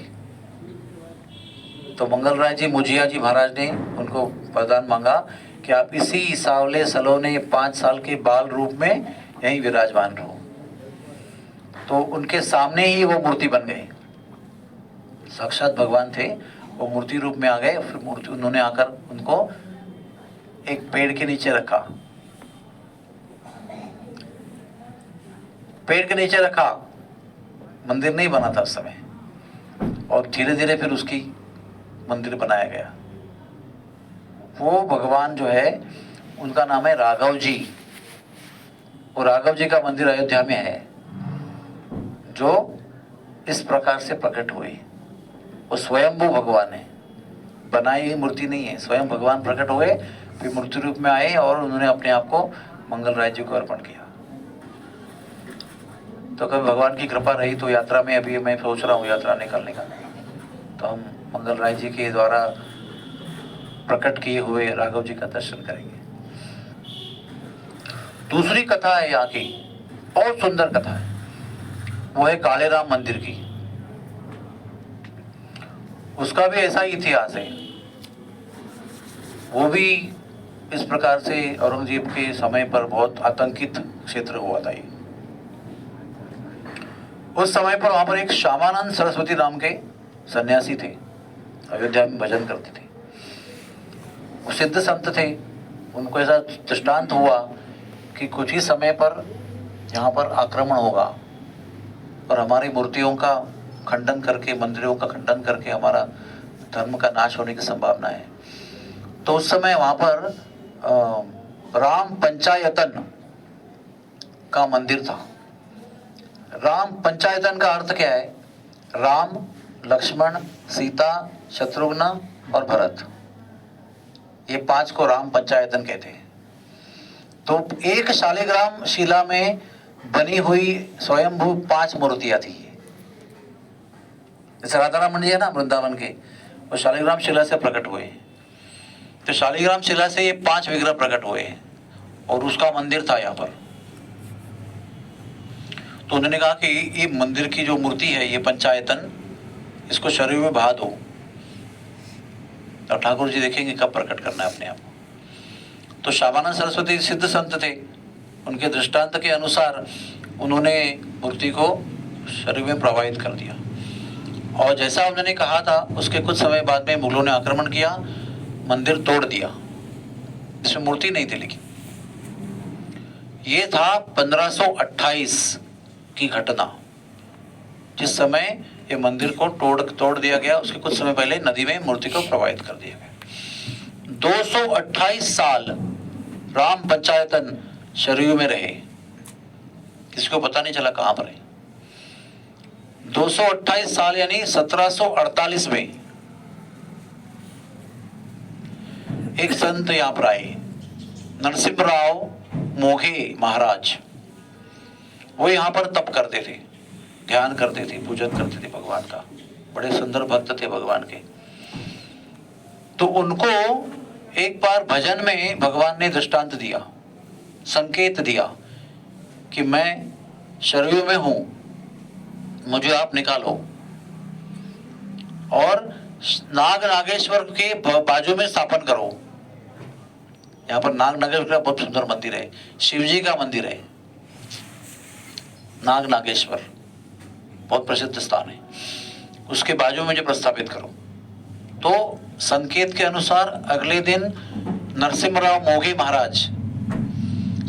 Speaker 1: तो मंगल राय जी, मुजिया जी महाराज ने उनको वरदान मांगा कि आप इसी सावले सलोने 5 साल के बाल रूप में यहीं विराजमान रहो। तो उनके सामने ही वो मूर्ति बन गए, साक्षात भगवान थे, वो मूर्ति रूप में आ गए। फिर मूर्ति उन्होंने आकर उनको एक पेड़ के नीचे रखा, पेड़ के नीचे रखा, मंदिर नहीं बना था उस समय, और धीरे धीरे फिर उसकी मंदिर बनाया गया। वो भगवान जो है उनका नाम है राघव जी। वो राघव जी का मंदिर अयोध्या में है, जो इस प्रकार से प्रकट हुए। वो स्वयंभू भगवान है, बनाई हुई मूर्ति नहीं है। स्वयं भगवान प्रकट हुए, फिर मूर्ति रूप में आए और उन्होंने अपने आप को मंगल राय जी को अर्पण किया। तो कभी भगवान की कृपा रही तो यात्रा में, अभी मैं सोच रहा हूँ यात्रा निकालने का, तो हम मंगल राय जी के द्वारा प्रकट किए हुए राघव जी का दर्शन करेंगे। दूसरी कथा है यहाँ की, बहुत सुंदर कथा है, वो है काले राम मंदिर की। उसका भी ऐसा ही इतिहास है। वो भी इस प्रकार से औरंगजेब के समय पर बहुत आतंकित क्षेत्र हुआ था ये। उस समय पर वहां पर एक श्यामानंद सरस्वती नाम के सन्यासी थे, अयोध्या में भजन करते थे। वो सिद्ध संत थे। उनको ऐसा दृष्टांत हुआ कि कुछ ही समय पर यहाँ पर आक्रमण होगा और हमारी मूर्तियों का खंडन करके, मंदिरों का खंडन करके हमारा धर्म का नाश होने की संभावना है। तो उस समय वहां पर राम पंचायतन का मंदिर था। राम पंचायतन का अर्थ क्या है? राम, लक्ष्मण, सीता, शत्रुघ्न और भरत, ये 5 को राम पंचायतन कहते हैं। तो एक शालिग्राम शिला में बनी हुई स्वयंभू 5 मूर्तियां थी। जैसे राधाराम मंदिर है ना वृंदावन के, वो शालिग्राम शिला से प्रकट हुए। तो शालिग्राम शिला से ये 5 विग्रह प्रकट हुए और उसका मंदिर था यहाँ पर। तो उन्होंने कहा कि ये मंदिर की जो मूर्ति है, ये पंचायतन, इसको शरीर में बहा दो। तो ठाकुर जी देखेंगे कब प्रकट करना है अपने आप। तो श्यामानंद सरस्वती सिद्ध संत थे, उनके दृष्टांत के अनुसार उन्होंने मूर्ति को शरीर में प्रवाहित कर दिया। और जैसा उन्होंने कहा था, उसके कुछ समय बाद में मुगलों ने आक्रमण किया, मंदिर तोड़ दिया। इसमें मूर्ति नहीं थी, लेकिन ये था 1528 की घटना, जिस समय ये मंदिर को तोड़ दिया गया। उसके कुछ समय पहले नदी में मूर्ति को प्रवाहित कर दिया गया। 228 साल राम पंचायतन शरीर में रहे, किसी को पता नहीं चला कहां पर है। 228 साल यानी 1748 में एक संत यहां पर आए, नरसिंहराव मोघे महाराज। वो यहाँ पर तप करते थे, ध्यान करते थे, पूजन करते थे भगवान का। बड़े सुंदर भक्त थे भगवान के। तो उनको एक बार भजन में भगवान ने दृष्टांत दिया, संकेत दिया कि मैं शरीर में हूं, मुझे आप निकालो। और नाग नागेश्वर के बाजू में स्थापन करो। यहाँ पर नाग नागेश्वर का बहुत सुंदर मंदिर है, शिव जी का मंदिर है नाग नागेश्वर, बहुत प्रसिद्ध स्थान है। उसके बाजू में जो प्रस्थापित करो। तो संकेत के अनुसार अगले दिन नरसिम्हराव मोघी महाराज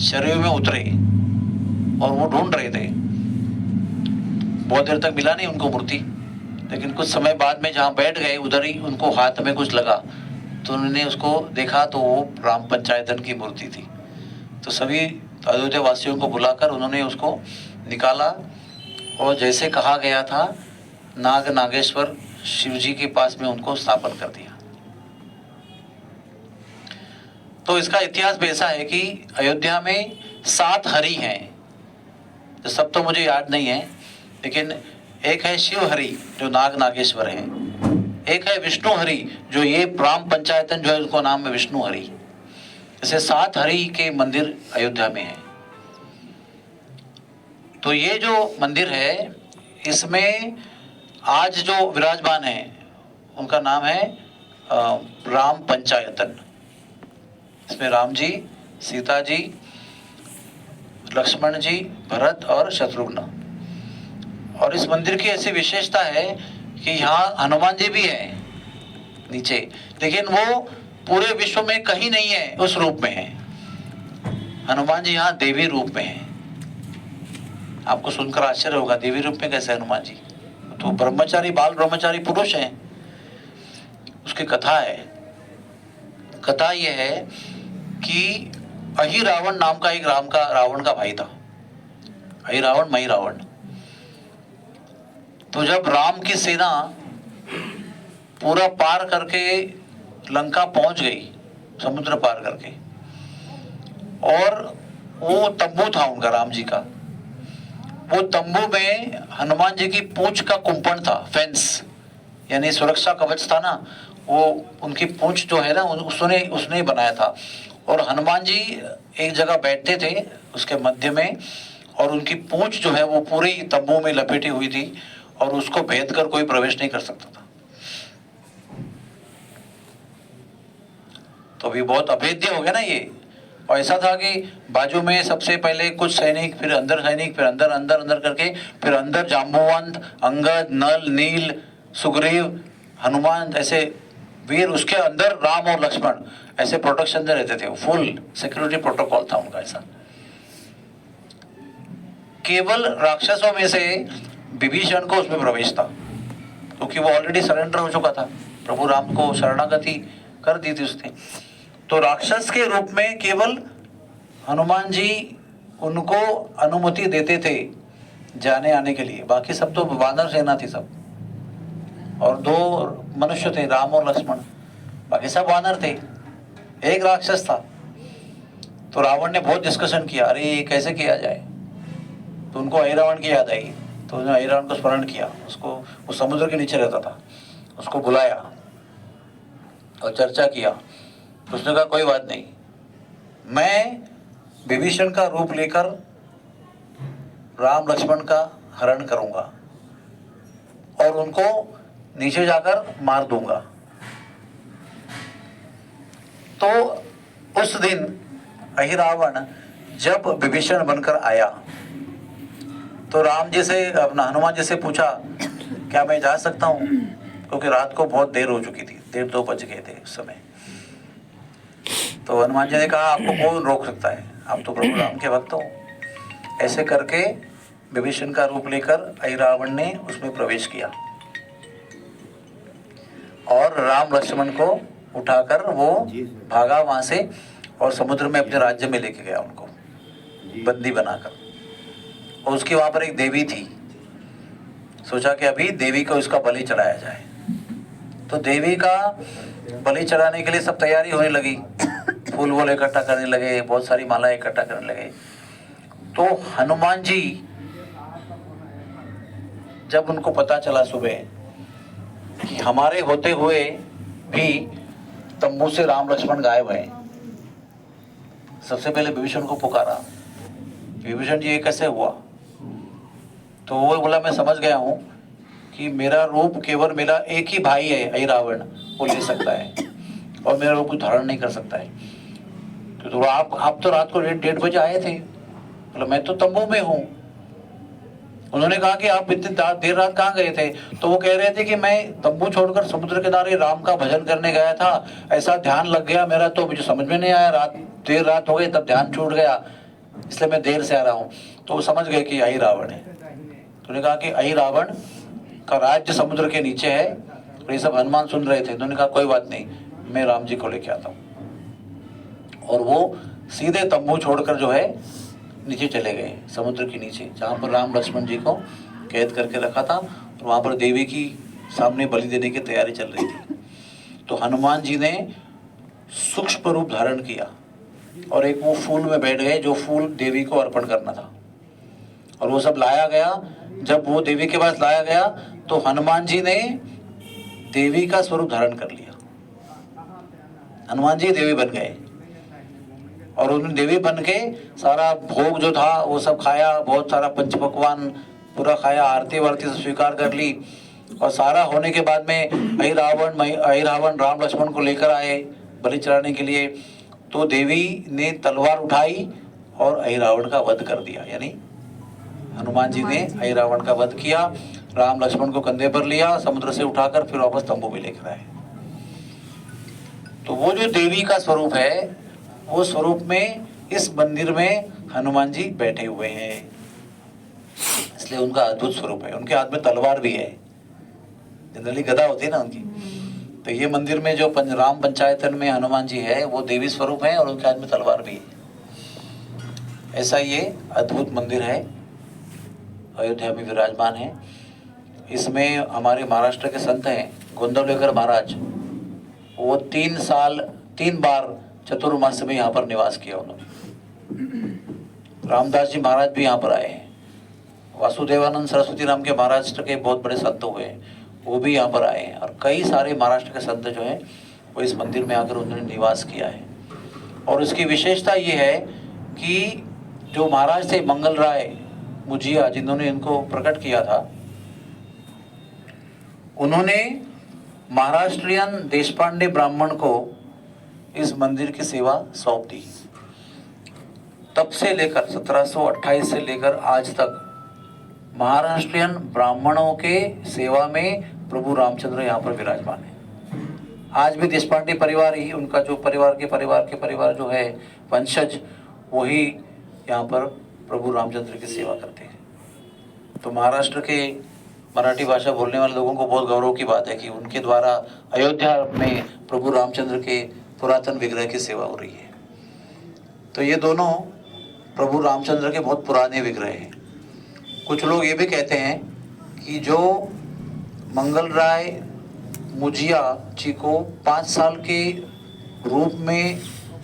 Speaker 1: शरीर में उतरे और वो ढूंढ रहे थे। बहुत देर तक मिला नहीं उनको मूर्ति, लेकिन कुछ समय बाद में जहाँ बैठ गए उधर ही उनको हाथ में कुछ लगा, तो उन्होंने उसको देखा तो वो राम पंचायतन की मूर्ति थी। तो सभी अयोध्या वासियों को बुलाकर उन्होंने उसको निकाला और जैसे कहा गया था नाग नागेश्वर शिव जी के पास में उनको स्थापन कर दिया। तो इसका इतिहास भी ऐसा है कि अयोध्या में 7 हरि हैं, तो सब तो मुझे याद नहीं है, लेकिन एक है शिव हरि जो नाग नागेश्वर है, एक है विष्णु हरि जो ये राम पंचायतन जो है उसको नाम है विष्णु हरि। ऐसे 7 हरि के मंदिर अयोध्या में है। तो ये जो मंदिर है इसमें आज जो विराजमान है उनका नाम है राम पंचायतन। इसमें राम जी, सीता जी, लक्ष्मण जी, भरत और शत्रुघ्न। और इस मंदिर की ऐसी विशेषता है कि यहाँ हनुमान जी भी हैं नीचे, लेकिन वो पूरे विश्व में कहीं नहीं है, उस रूप में है। हनुमान जी यहाँ देवी रूप में है। आपको सुनकर आश्चर्य होगा, देवी रूप में कैसे हनुमान जी? तो ब्रह्मचारी, बाल ब्रह्मचारी पुरुष हैं। उसकी कथा है। कथा यह है कि अहि रावण नाम का एक रावण का भाई था। अहि रावण, मही रावण। तो जब राम की सेना पूरा पार करके लंका पहुंच गई, समुद्र पार करके, और वो तंबू था उनका, राम जी का, वो तंबू में हनुमान जी की पूंछ का कुंपण था, फेंस यानी सुरक्षा कवच था ना, वो उनकी पूंछ जो है ना उसने बनाया था। और हनुमान जी एक जगह बैठते थे उसके मध्य में, और उनकी पूंछ जो है वो पूरी तंबू में लपेटी हुई थी और उसको भेद कर कोई प्रवेश नहीं कर सकता था। तो अभी बहुत अभेद्य हो गया ना ये। और ऐसा था कि बाजू में सबसे पहले कुछ सैनिक, फिर अंदर सैनिक, फिर अंदर अंदर अंदर करके, फिर अंदर जाम्बुवंत, अंगद, नल, नील, सुग्रीव, हनुमान, ऐसे वीर, उसके अंदर राम और लक्ष्मण, ऐसे प्रोटेक्शन में रहते थे। फुल सिक्योरिटी प्रोटोकॉल था उनका ऐसा। केवल राक्षसों में से विभीषण को उसमें प्रवेश था, क्योंकि वो ऑलरेडी सरेंडर हो चुका था, प्रभु राम को शरणागति कर दी थी उसने। तो राक्षस के रूप में केवल हनुमान जी उनको अनुमति देते थे जाने आने के लिए, बाकी सब तो वानर सेना थी सब, और 2 मनुष्य थे, राम और लक्ष्मण, बाकी सब वानर थे, एक राक्षस था। तो रावण ने बहुत डिस्कशन किया, अरे ये कैसे किया जाए। तो उनको अहिरावण की याद आई, तो उन्होंने अहिरावण को स्मरण किया, उसको, वो समुद्र के नीचे रहता था, उसको बुलाया और चर्चा किया। उसने कहा कोई बात नहीं, मैं विभीषण का रूप लेकर राम लक्ष्मण का हरण करूंगा और उनको नीचे जाकर मार दूंगा। तो उस दिन अहिरावण जब विभीषण बनकर आया तो राम जी से, अपना हनुमान जी से पूछा क्या मैं जा सकता हूँ, क्योंकि रात को बहुत देर हो चुकी थी, 1:30-2 बज गए थे उस समय। तो हनुमान जी ने कहा आपको कौन रोक सकता है, आप तो प्रभु राम के भक्त हो। ऐसे करके विभीषण का रूप लेकर अहिरावण ने उसमें प्रवेश किया और राम लक्ष्मण को उठाकर वो भागा वहां से और समुद्र में अपने राज्य में लेके गया उनको बंदी बनाकर। और उसकी वहां पर एक देवी थी, सोचा कि अभी देवी को इसका बलि चढ़ाया जाए। तो देवी का बलि चढ़ाने के लिए सब तैयारी होने लगी, फूल वूल इकट्ठा करने लगे, बहुत सारी माला इकट्ठा करने लगे। तो हनुमान जी जब उनको पता चला सुबह कि हमारे होते हुए भी तंबू से राम लक्ष्मण गायब हैं। सबसे पहले विभीषण को पुकारा, विभीषण जी ये कैसे हुआ? तो वो बोला मैं समझ गया हूँ कि मेरा रूप केवल मेरा एक ही भाई है अहिरावण, वो ले सकता है और मेरा रूप कुछ धारण नहीं कर सकता है। तो आप तो रात को 1:30 बजे आए थे। बोला मैं तो तंबू में हूँ। उन्होंने कहा कि आप इतनी देर रात कहाँ गए थे? तो वो कह रहे थे कि मैं तंबू छोड़कर समुद्र किनारे राम का भजन करने गया था, ऐसा ध्यान लग गया मेरा तो मुझे समझ में नहीं आया, देर रात हो गई तब ध्यान छूट गया, इसलिए मैं देर से आ रहा हूँ। तो वो समझ गए कि अहिरावण है। तो उन्होंने कहा कि अहिरावण का राज्य समुद्र के नीचे है। और ये सब हनुमान सुन रहे थे। उन्होंने कहा कोई बात नहीं, मैं राम जी को लेके आता हूँ। और वो सीधे तंबू छोड़कर जो है नीचे चले गए, समुद्र के नीचे, जहाँ पर राम लक्ष्मण जी को कैद करके रखा था। और वहाँ पर देवी की सामने बलि देने की तैयारी चल रही थी। तो हनुमान जी ने सूक्ष्म रूप धारण किया और एक वो फूल में बैठ गए जो फूल देवी को अर्पण करना था। और वो सब लाया गया। जब वो देवी के पास लाया गया तो हनुमान जी ने देवी का स्वरूप धारण कर लिया। हनुमान जी देवी बन गए और उन्होंने देवी बन के सारा भोग जो था वो सब खाया, बहुत सारा पंच पकवान पूरा खाया, आरती वारती से स्वीकार कर ली। और सारा होने के बाद में अहिरावण राम लक्ष्मण को लेकर आए बलि चढ़ाने के लिए। तो देवी ने तलवार उठाई और अहिरावण का वध कर दिया। यानी हनुमान जी ने अहिरावण का वध किया, राम लक्ष्मण को कंधे पर लिया, समुद्र से उठाकर फिर वापस तंबू में लेकर आए। तो वो जो देवी का स्वरूप है, वो स्वरूप में इस मंदिर में हनुमान जी बैठे हुए हैं, इसलिए उनका अद्भुत स्वरूप है। उनके हाथ में तलवार भी है, जनरली गदा होती है ना उनकी। तो ये मंदिर में जो राम पंचायतन में हनुमान जी है वो देवी स्वरूप है और उनके हाथ में तलवार भी है। ऐसा ये अद्भुत मंदिर है, अयोध्या में विराजमान है। इसमें हमारे महाराष्ट्र के संत हैं गोंदवलेकर महाराज, वो 3 बार चतुर्मास में यहाँ पर निवास किया उन्होंने। रामदास जी महाराज भी यहाँ पर आए हैं। वासुदेवानंद सरस्वती नाम के महाराष्ट्र के बहुत बड़े संत हुए हैं, वो भी यहाँ पर आए हैं। और कई सारे महाराष्ट्र के संत जो हैं वो इस मंदिर में आकर उन्होंने निवास किया है। और इसकी विशेषता ये है कि जो महाराज थे मंगल राय मुजिया, जिन्होंने इनको प्रकट किया था, उन्होंने महाराष्ट्रियन देशपांडे ब्राह्मण को इस मंदिर की सेवा सौंप दी। तब से लेकर 1728 से लेकर आज तक महाराष्ट्रियन ब्राह्मणों के सेवा में प्रभु रामचंद्र यहाँ पर विराजमान है। आज भी देशपांडे परिवार ही, उनका जो परिवार जो है वंशज, वही यहाँ पर प्रभु रामचंद्र की सेवा करते हैं। तो महाराष्ट्र के मराठी भाषा बोलने वाले लोगों को बहुत गौरव की बात है कि उनके द्वारा अयोध्या में प्रभु रामचंद्र के पुरातन विग्रह की सेवा हो रही है। तो ये दोनों प्रभु रामचंद्र के बहुत पुराने विग्रह हैं। कुछ लोग ये भी कहते हैं कि जो मंगल राय मुजिया जी को 5 साल के रूप में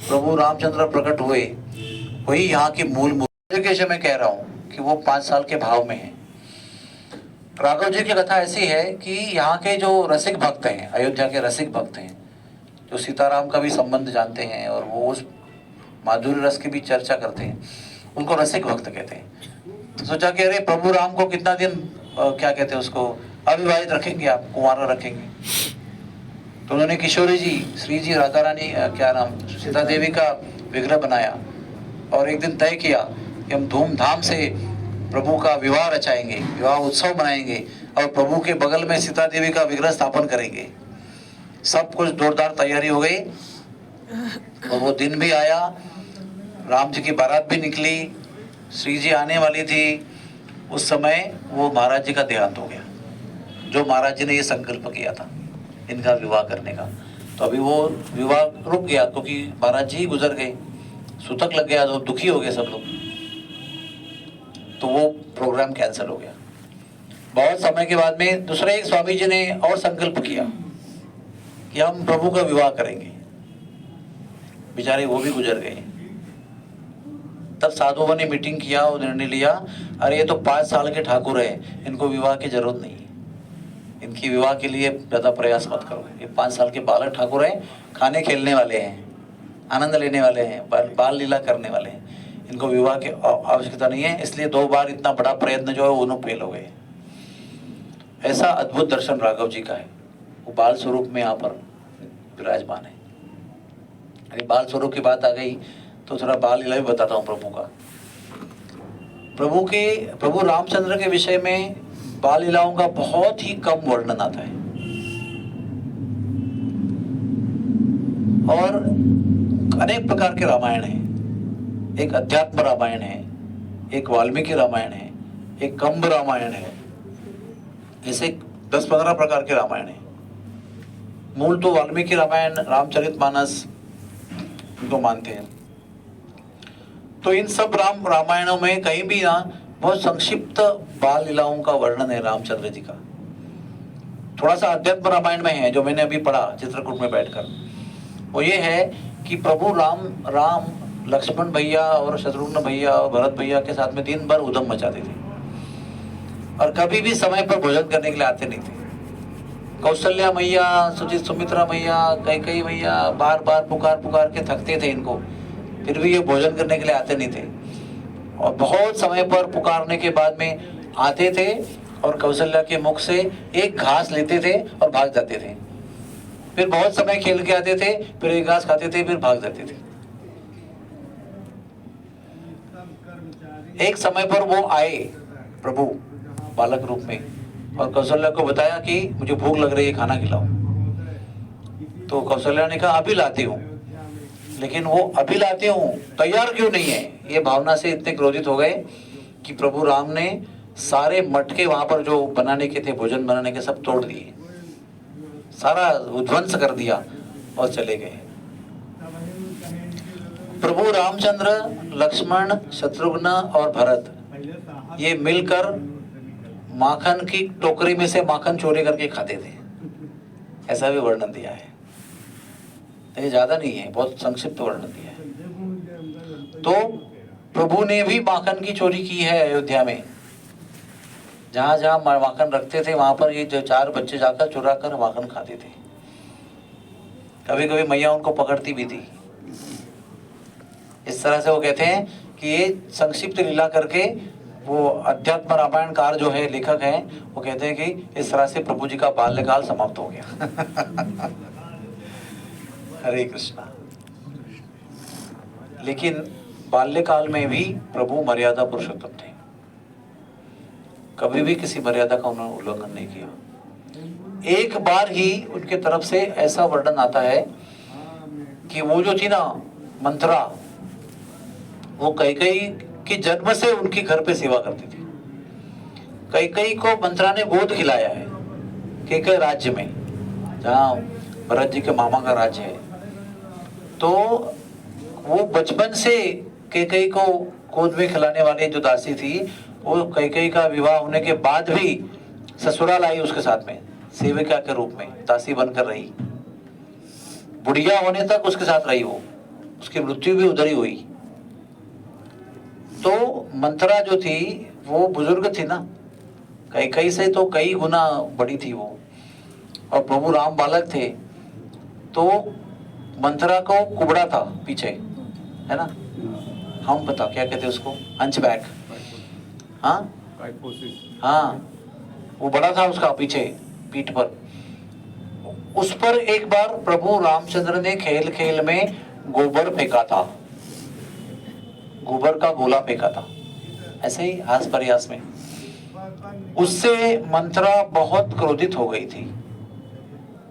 Speaker 1: प्रभु रामचंद्र प्रकट हुए, वही यहाँ की मूल मूर्ति मैं कह रहा हूँ कि वो 5 साल के भाव में है। राघव जी की कथा ऐसी है कि यहाँ के जो रसिक भक्त हैं, अयोध्या के रसिक भक्त हैं, जो सीताराम का भी संबंध जानते हैं और वो उस माधुर्य रस की भी चर्चा करते हैं, उनको रसिक भक्त कहते हैं। तो सोचा कि अरे प्रभु राम को कितना दिन क्या कहते हैं उसको, अविवाहित रखेंगे, आप कुंवारा रखेंगे। तो उन्होंने किशोरी जी, श्री जी, राधा रानी, क्या नाम, सीता देवी का विग्रह बनाया और एक दिन तय किया कि हम धूमधाम से प्रभु का विवाह रचाएंगे, विवाह उत्सव मनाएंगे और प्रभु के बगल में सीता देवी का विग्रह स्थापन करेंगे। सब कुछ जोरदार तैयारी हो गई और वो दिन भी आया, राम जी की बारात भी निकली, श्री जी आने वाली थी। उस समय वो महाराज जी का देहांत हो गया, जो महाराज जी ने ये संकल्प किया था इनका विवाह करने का। तो अभी वो विवाह रुक गया क्योंकि महाराज जी गुजर गए, सूतक लग गया, तो दुखी हो गए सब लोग। तो वो प्रोग्राम कैंसिल हो गया। बहुत समय के बाद में दूसरे एक स्वामी जी ने और संकल्प किया कि हम प्रभु का विवाह करेंगे। बेचारे वो भी गुजर गए। तब साधुओं ने मीटिंग किया और निर्णय लिया, अरे ये तो 5 साल के ठाकुर है, इनको विवाह की जरूरत नहीं है, इनकी विवाह के लिए ज़्यादा प्रयास मत करो। ये 5 साल के बालक ठाकुर हैं, खाने खेलने वाले हैं, आनंद लेने वाले हैं, बाल लीला करने वाले हैं। इनको विवाह की आवश्यकता नहीं है, इसलिए 2 बार इतना बड़ा प्रयत्न जो है उन्होंने फेल हो गए। ऐसा अद्भुत दर्शन राघव जी का है। वो बाल स्वरूप में यहाँ पर विराजमान है। अरे बाल स्वरूप की बात आ गई तो थोड़ा बाल लीला भी बताता हूँ प्रभु का। प्रभु रामचंद्र के विषय में बाल लीलाओं का बहुत ही कम वर्णन आता है, और अनेक प्रकार के रामायण हैं। एक अध्यात्म रामायण है, एक वाल्मीकि रामायण है, एक कंब रामायण है, ऐसे 10-15 प्रकार के रामायण हैं। मूल तो वाल्मीकि रामायण, रामचरितमानस इनको मानते हैं। तो इन सब रामायणों में कहीं भी ना बहुत संक्षिप्त बाल लीलाओं का वर्णन है रामचंद्र जी का। थोड़ा सा अध्यात्म रामायण में है जो मैंने अभी पढ़ा चित्रकूट में बैठकर, वो ये है कि प्रभु राम लक्ष्मण भैया और शत्रुघ्न भैया और भरत भैया के साथ में दिन भर उधम मचाते थे, और कभी भी समय पर भोजन करने के लिए आते नहीं थे। कौशल्या मैया, सुमित्रा मैया, कैकेयी मैया बार बार पुकार के थकते थे इनको, फिर भी ये भोजन करने के लिए आते नहीं थे। और बहुत समय पर पुकारने के बाद में आते थे और कौशल्या के मुख से एक घास लेते थे और भाग जाते थे। फिर बहुत समय खेल के आते थे, फिर एक घास खाते थे, फिर भाग जाते थे। एक समय पर वो आए प्रभु बालक रूप में, और कौशल्या को बताया कि मुझे भूख लग रही है, खाना खिलाओ। तो कौशल्या ने कहा अभी लाती हूँ। लेकिन वो अभी लाती हूँ तैयार क्यों नहीं है, ये भावना से इतने क्रोधित हो गए कि प्रभु राम ने सारे मटके वहां पर जो बनाने के थे, भोजन बनाने के, सब तोड़ दिए, सारा उध्वंस कर दिया और चले गए। प्रभु रामचंद्र, लक्ष्मण, शत्रुघ्न और भरत ये मिलकर माखन की टोकरी में से माखन चोरी करके खाते थे, ऐसा भी वर्णन दिया है। ये ज्यादा नहीं है, बहुत संक्षिप्त वर्णन दिया है। तो प्रभु ने भी माखन की चोरी की है अयोध्या में। जहां जहां माखन रखते थे वहां पर ये जो 4 बच्चे जाकर चुरा कर माखन खाते थे। कभी कभी मैया उनको पकड़ती भी थी। इस तरह से वो कहते हैं कि ये संक्षिप्त लीला करके वो अध्यात्म रामायणकार जो है, लेखक हैं, वो कहते हैं कि इस तरह से प्रभु जी का बाल्यकाल समाप्त हो गया। हरे कृष्णा। लेकिन बाल्यकाल में भी प्रभु मर्यादा पुरुषोत्तम थे, कभी भी किसी मर्यादा का उन्होंने उल्लंघन नहीं किया। एक बार ही उनके तरफ से ऐसा वर्णन आता है कि वो जो थी ना मंथरा, वो कैकेयी की जन्म से उनकी घर पे सेवा करती थी। कैकेयी को मंथरा ने गोद खिलाया है कैकेयी राज्य में, जहाँ भरत जी के मामा का राज्य है। तो वो बचपन से कैकेयी को गोद में खिलाने वाली जो दासी थी, वो कैकेयी का विवाह होने के बाद भी ससुराल आई उसके साथ में सेविका के रूप में, दासी बनकर रही। बुढ़िया होने तक उसके साथ रही वो, उसकी मृत्यु भी उधर ही हुई। तो मंथरा जो थी वो बुजुर्ग थी ना, कैकेयी से तो कई गुना बड़ी थी वो, और प्रभु राम बालक थे। तो मंथरा को कुबड़ा था पीछे, है ना, हम बता क्या कहते उसको, हंचबैक। हाँ, वो बड़ा था उसका पीछे पीठ पर। उस पर एक बार प्रभु रामचंद्र ने खेल खेल में गोबर फेंका था, गोबर का गोला फेंका था, ऐसे ही हास प्रयास में। उससे मंथरा बहुत क्रोधित हो गई थी,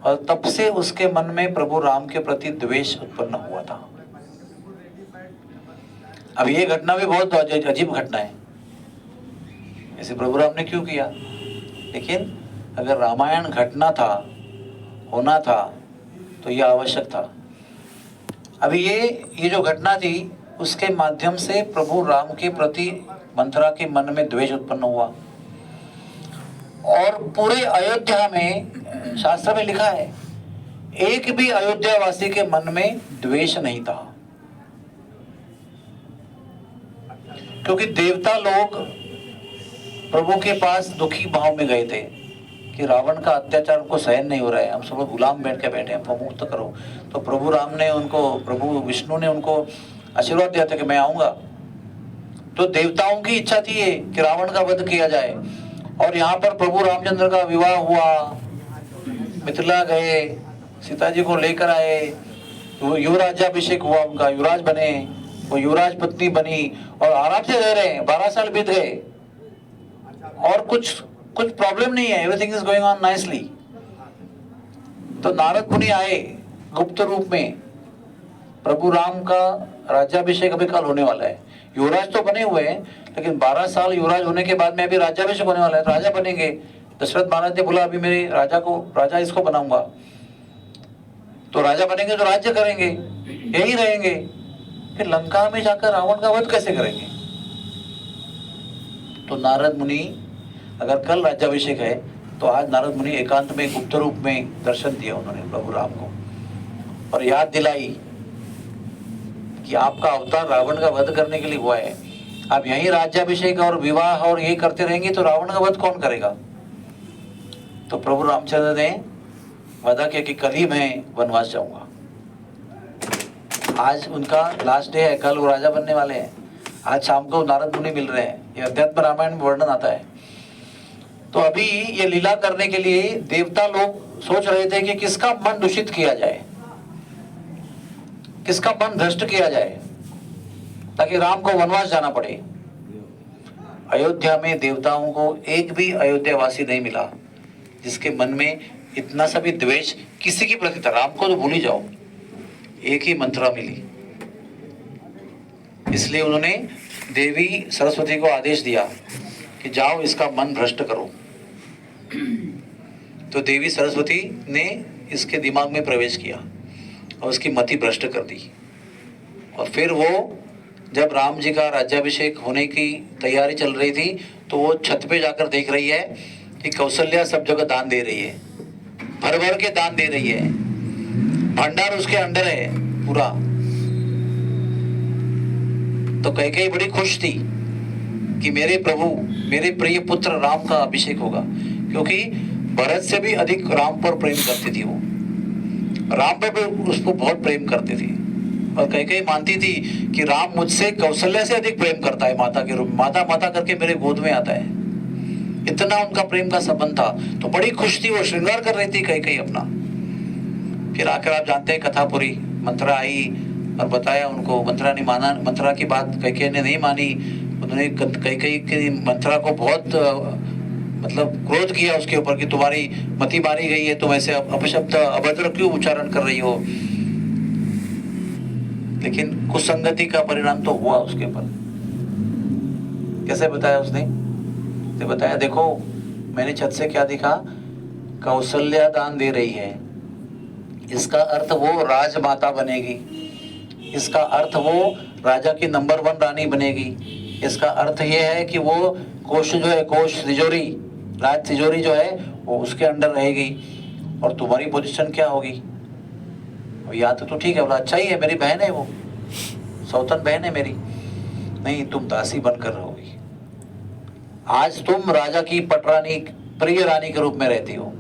Speaker 1: और तब से उसके मन में प्रभु राम के प्रति द्वेष उत्पन्न हुआ था। अब ये घटना भी बहुत अजीब घटना है, ऐसे प्रभु राम ने क्यों किया। लेकिन अगर रामायण घटना था, होना था, तो यह आवश्यक था। अभी ये जो घटना थी, उसके माध्यम से प्रभु राम के प्रति मंथरा के मन में द्वेष उत्पन्न हुआ। और पूरे अयोध्या में शास्त्र में लिखा है, एक भी अयोध्या वासी के मन में द्वेष नहीं था, क्योंकि देवता लोग प्रभु के पास दुखी भाव में गए थे। कि रावण का अत्याचार उनको सहन नहीं हो रहा है, हम सब लोग गुलाम बैठ के बैठे हैं, हमको मुक्त करो। तो प्रभु राम ने उनको, प्रभु विष्णु ने उनको आशीर्वाद दिया था कि मैं आऊंगा। तो देवताओं की इच्छा थी ये कि रावण का वध किया जाए, और यहाँ पर प्रभु रामचंद्र का विवाह हुआ, मिथिला गए, सीता जी को लेकर आए, युवराज्याभिषेक हुआ उनका, युवराज बने, वो युवराज पत्नी बनी और आराम से रह रहे हैं। 12 साल बीत गए और कुछ प्रॉब्लम नहीं है, everything is going on nicely. तो नारद मुनि आए गुप्त रूप में, प्रभु राम का राज्याभिषेक अभी कल होने वाला है। युवराज तो बने हुए हैं, लेकिन 12 साल युवराज होने के बाद में अभी राज्याभिषेक होने वाला है, तो राजा बनेंगे। दशरथ महाराज ने बोला अभी मेरे राजा इसको बनाऊंगा, तो राजा बनेंगे तो राज्य करेंगे, यही रहेंगे। फिर लंका में जाकर रावण का वध कैसे करेंगे? तो नारद मुनि, अगर कल राज्याभिषेक है तो आज नारद मुनि एकांत में गुप्त रूप में दर्शन दिया उन्होंने प्रभु राम को, और याद दिलाई कि आपका अवतार रावण का वध करने के लिए हुआ है। आप यही राज्याभिषेक और विवाह और ये करते रहेंगे तो रावण का वध कौन करेगा? तो प्रभु रामचंद्र ने वादा किया कि कल ही मैं वनवास जाऊंगा। आज उनका लास्ट डे है, कल वो राजा बनने वाले हैं। आज शाम को नारद मुनि मिल रहे हैं, ये अध्यात्म रामायण में वर्णन आता है। तो अभी ये लीला करने के लिए देवता लोग सोच रहे थे कि किसका मन दूषित किया जाए, किसका मन भ्रष्ट किया जाए, ताकि राम को वनवास जाना पड़े। अयोध्या में देवताओं को एक भी अयोध्यावासी नहीं मिला जिसके मन में इतना सा भी द्वेष किसी के प्रति था। राम को तो भूल ही जाओ, एक ही मंत्रा मिली। इसलिए उन्होंने देवी सरस्वती को आदेश दिया कि जाओ इसका मन भ्रष्ट करो। तो देवी सरस्वती ने इसके दिमाग में प्रवेश किया और उसकी मति भ्रष्ट कर दी। और फिर वो जब राम जी का राज्याभिषेक होने की तैयारी चल रही थी, तो वो छत पे जाकर देख रही है कि कौशल्या सब जगह दान दे रही है, भर भर के दान दे रही है, भंडार उसके अंडर है पूरा। तो कैकेयी बड़ी खुश थी कि मेरे प्रभु, मेरे प्रिय पुत्र राम का अभिषेक होगा, क्योंकि भरत से भी अधिक राम पर प्रेम करती थी वो, राम पर भी उसको बहुत प्रेम करती थी। और कैकेयी मानती थी कि राम मुझसे, कौशल्या से अधिक प्रेम करता है, माता के रूप, माता माता करके मेरे गोद में आता है, इतना उनका प्रेम का संबंध था। तो बड़ी खुश थी, वो श्रृंगार कर रही थी कैकेयी अपना। फिर आकर आप जानते हैं कथा पूरी, मंथरा आई और बताया उनको, मंथरा ने माना, मंथरा की बात कैकेयी ने नहीं मानी। उन्होंने कैकेयी की मंथरा को बहुत मतलब क्रोध किया उसके ऊपर कि तुम्हारी मति मारी गई है, तुम ऐसे अपशब्द अभद्र क्यों उच्चारण कर रही हो। लेकिन कुसंगति का परिणाम तो हुआ उसके ऊपर। कैसे बताया उसने? तो बताया देखो मैंने छत से क्या दिखा, कौशल्या दान दे रही है, इसका अर्थ वो राजमाता बनेगी, इसका अर्थ वो राजा की नंबर 1 रानी बनेगी। इसका अर्थ ये है कि वो कोष जो है, कोष तिजोरी, राज तिजोरी जो है वो उसके अंडर रहेगी। और तुम्हारी पोजीशन क्या होगी? या तो ठीक है, बोला अच्छा ही है, मेरी बहन है वो, सौतन बहन है मेरी। नहीं, तुम दासी बनकर रहोगी। आज तुम राजा की पटरानी, प्रिय रानी के रूप में रहती हो,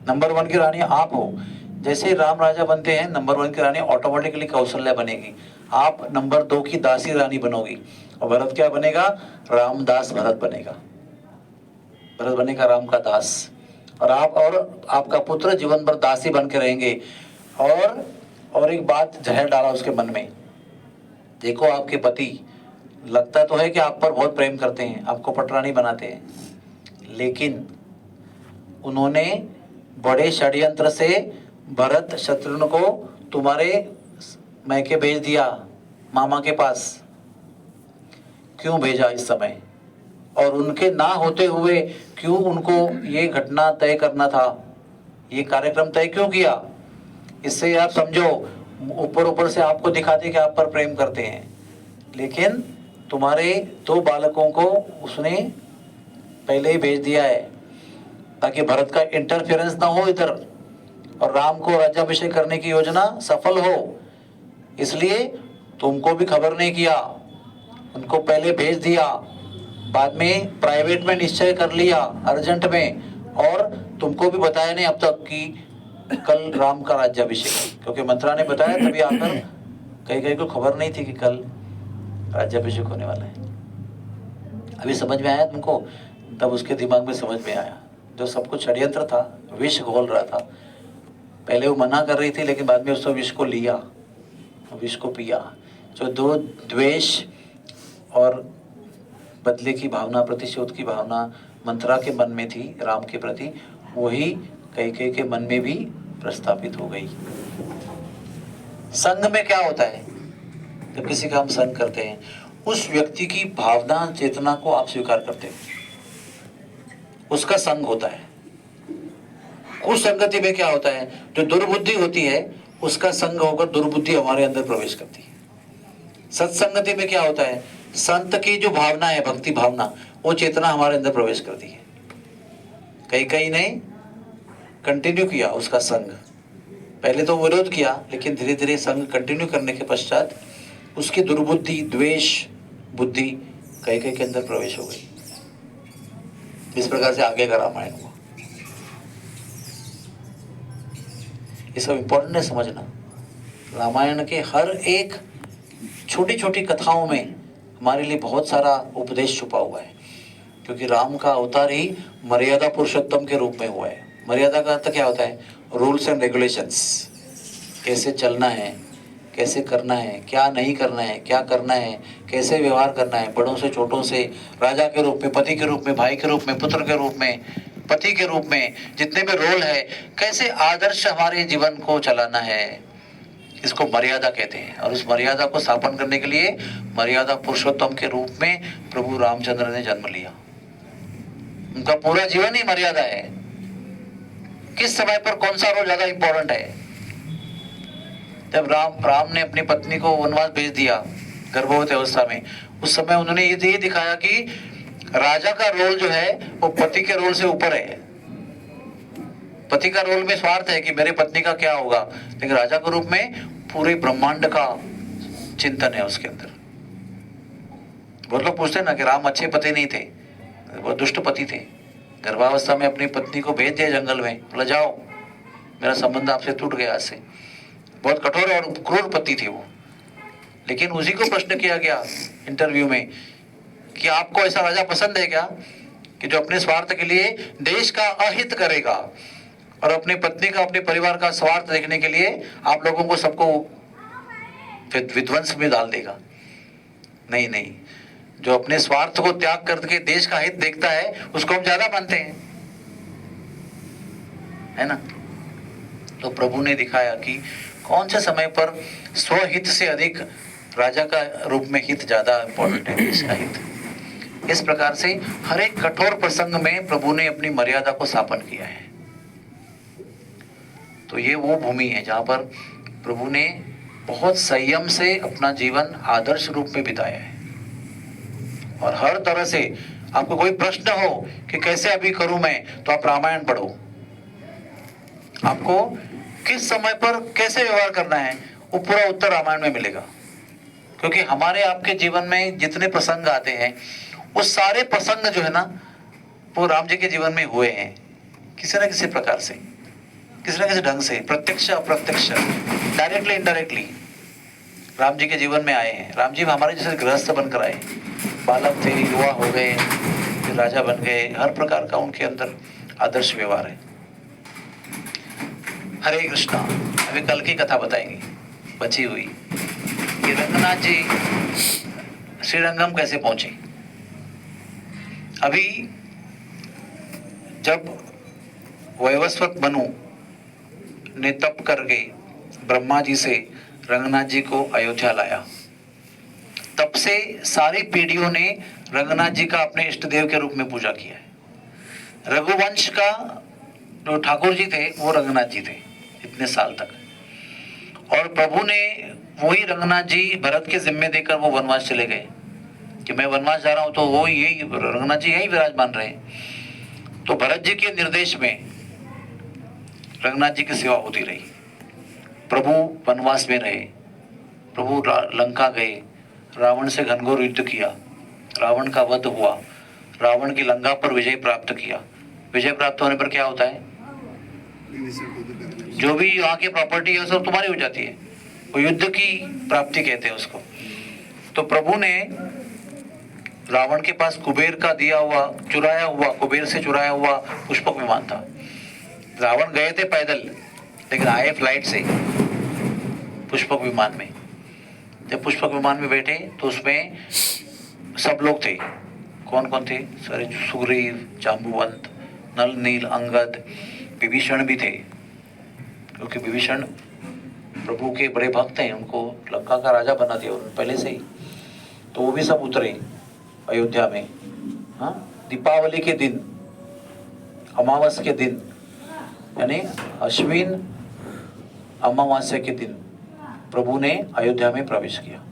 Speaker 1: नंबर 1 की रानी आप हो। जैसे राम राजा बनते हैं, नंबर 1 की रानी ऑटोमेटिकली कौशल्या बनेगी, आप नंबर 2 की दासी रानी बनोगी। और भरत क्या बनेगा? रामदास भरत बनेगा, भरत बनेगा राम का दास। और आप और आपका पुत्र जीवन भर दासी बन के रहेंगे। और एक बात जहर डाला उसके मन में, देखो आपके पति लगता तो है कि आप पर बहुत प्रेम करते हैं, आपको पटरानी बनाते हैं, लेकिन उन्होंने बड़े षड्यंत्र से भरत शत्रुघ्न को तुम्हारे मैके भेज दिया, मामा के पास। क्यों भेजा इस समय? और उनके ना होते हुए क्यों उनको ये घटना तय करना था, ये कार्यक्रम तय क्यों किया? इससे आप समझो, ऊपर ऊपर से आपको दिखाते कि आप पर प्रेम करते हैं, लेकिन तुम्हारे 2 बालकों को उसने पहले ही भेज दिया है ताकि भरत का इंटरफेरेंस ना हो इधर, और राम को राज्याभिषेक करने की योजना सफल हो। इसलिए तुमको भी खबर नहीं किया, उनको पहले भेज दिया, बाद में प्राइवेट में निश्चय कर लिया अर्जेंट में, और तुमको भी बताया नहीं अब तक कि कल राम का राज्याभिषेक है, क्योंकि मंत्रा ने बताया तभी आकर कहीं को खबर नहीं थी कि कल राज्याभिषेक होने वाला है। अभी समझ में आया तुमको, तब उसके दिमाग में समझ में आया। जो सब कुछ षड्यंत्र था, विष घोल रहा था। पहले वो मना कर रही थी, लेकिन बाद में उसने विष को लिया, विष को पिया। जो दो द्वेष और बदले की भावना, प्रतिशोध की भावना मंत्रा के मन में थी राम के प्रति, वही कैकेयी के मन में भी प्रस्थापित हो गई। संग में क्या होता है, जब किसी का हम संग करते हैं, उस व्यक्ति की भावना चेतना को आप स्वीकार करते हो, उसका संग होता है। कुसंगति में क्या होता है, जो दुर्बुद्धि होती है उसका संग होकर दुर्बुद्धि हमारे अंदर प्रवेश करती है। सत्संगति में क्या होता है, संत की जो भावना है, भक्ति भावना, वो चेतना हमारे अंदर प्रवेश करती है। कैकेयी ने कंटिन्यू किया उसका संग, पहले तो विरोध किया, लेकिन धीरे धीरे संग कंटिन्यू करने के पश्चात उसकी दुर्बुद्धि, द्वेष बुद्धि कैकेयी के अंदर प्रवेश हो गई। इस प्रकार से आगे का रामायण हुआ। ये सब इंपॉर्टेंट है समझना। रामायण के हर एक छोटी छोटी कथाओं में हमारे लिए बहुत सारा उपदेश छुपा हुआ है, क्योंकि राम का अवतार ही मर्यादा पुरुषोत्तम के रूप में हुआ है। मर्यादा का अर्थ क्या होता है, रूल्स एंड रेगुलेशंस, कैसे चलना है, कैसे करना है, क्या नहीं करना है, क्या करना है, कैसे व्यवहार करना है, बड़ों से छोटों से, राजा के रूप में, पति के रूप में, भाई के रूप में, पुत्र के रूप में, पति के रूप में, जितने भी रोल है, कैसे आदर्श हमारे जीवन को चलाना है, इसको मर्यादा कहते हैं। और उस मर्यादा को स्थापन करने के लिए मर्यादा पुरुषोत्तम के रूप में प्रभु रामचंद्र ने जन्म लिया। उनका पूरा जीवन ही मर्यादा है। किस समय पर कौन सा रोल ज्यादा इंपॉर्टेंट है। जब राम ने अपनी पत्नी को वनवास भेज दिया गर्भवती अवस्था में, उस समय उन्होंने ये दिखाया कि राजा का रोल जो है वो पति के रोल से ऊपर है। पति का रोल में स्वार्थ है कि मेरे पत्नी का क्या होगा, लेकिन राजा के रूप में पूरे ब्रह्मांड का चिंतन है उसके अंदर। बहुत लोग पूछते हैं ना कि राम अच्छे पति नहीं थे, बहुत दुष्ट पति थे। गर्भावस्था में अपनी पत्नी को भेज दिया जंगल में, बोला जाओ, मेरा संबंध आपसे टूट गया आज से। बहुत कठोर और क्रूर पति थे वो। लेकिन उसी को प्रश्न किया गया इंटरव्यू में कि आपको ऐसा राजा पसंद है क्या कि जो अपने स्वार्थ के लिए देश का अहित करेगा और अपनी पत्नी का, अपने परिवार का स्वार्थ देखने के लिए आप लोगों को सबको विध्वंस में डाल देगा। नहीं नहीं, जो अपने स्वार्थ को त्याग करके देश का हित देखता है उसको हम ज्यादा मानते हैं, है ना। तो प्रभु ने दिखाया कि कौन से समय पर स्वहित से अधिक राजा का रूप में हित ज्यादा इंपॉर्टेंट है, देश का हित। इस प्रकार से हर एक कठोर प्रसंग में प्रभु ने अपनी मर्यादा को स्थापन किया है। तो ये वो भूमि है जहां पर प्रभु ने बहुत संयम से अपना जीवन आदर्श रूप में बिताया है। और हर तरह से आपको कोई प्रश्न हो कि कैसे अभी करूं मैं, तो आप रामायण पढ़ो। आपको किस समय पर कैसे व्यवहार करना है वो पूरा उत्तर रामायण में मिलेगा। क्योंकि हमारे आपके जीवन में जितने प्रसंग आते हैं वो सारे प्रसंग जो है ना वो राम जी के जीवन में हुए हैं, किसी न किसी प्रकार से, किसी न किसी ढंग से, प्रत्यक्ष अप्रत्यक्ष, डायरेक्टली इनडायरेक्टली राम जी के जीवन में आए हैं। राम जी हमारे जैसे गृहस्थ बनकर आए, बालक थे, युवा हो गए, फिर राजा बन गए। हर प्रकार का उनके अंदर आदर्श व्यवहार है। हरे कृष्णा। अभी कल की कथा बताएंगे बची हुई कि रंगनाथ जी श्रीरंगम कैसे पहुंचे। अभी जब वैवस्वत मनु ने तप करके ब्रह्मा जी से रंगनाथ जी को अयोध्या लाया, तब से सारी पीढ़ियों ने रंगनाथ जी का अपने इष्ट देव के रूप में पूजा किया है। रघुवंश का जो ठाकुर जी थे वो रंगनाथ जी थे इतने साल तक। और प्रभु ने वही रंगनाथ जी भरत के जिम्मे देकर वो वनवास चले गए कि मैं वनवास जा रहा हूं, तो वो यही रंगनाथ जी यही विराजमान रहे। तो भरत जी के निर्देश में रंगनाथ जी की सेवा होती रही। प्रभु वनवास में रहे, प्रभु लंका गए, रावण से घनघोर युद्ध किया, रावण का वध हुआ, रावण की लंका पर विजय प्राप्त किया। विजय प्राप्त होने पर क्या होता है, जो भी वहाँ की प्रॉपर्टी है सब तुम्हारी हो जाती है। वो युद्ध की प्राप्ति कहते हैं उसको। तो प्रभु ने रावण के पास कुबेर का दिया हुआ कुबेर से चुराया हुआ पुष्पक विमान था। रावण गए थे पैदल, लेकिन आए फ्लाइट से पुष्पक विमान में। जब पुष्पक विमान में बैठे तो उसमें सब लोग थे। कौन कौन थे? सारे सुग्रीव, जाम्बुवंत, नल, नील, अंगद, विभीषण भी थे, क्योंकि विभीषण प्रभु के बड़े भक्त हैं। उनको लंका का राजा बना दिया उन्होंने पहले से ही। तो वो भी सब उतरे अयोध्या में। हाँ, दीपावली के दिन, अमावस के दिन, यानी अश्विन अमावस्या के दिन प्रभु ने अयोध्या में प्रवेश किया।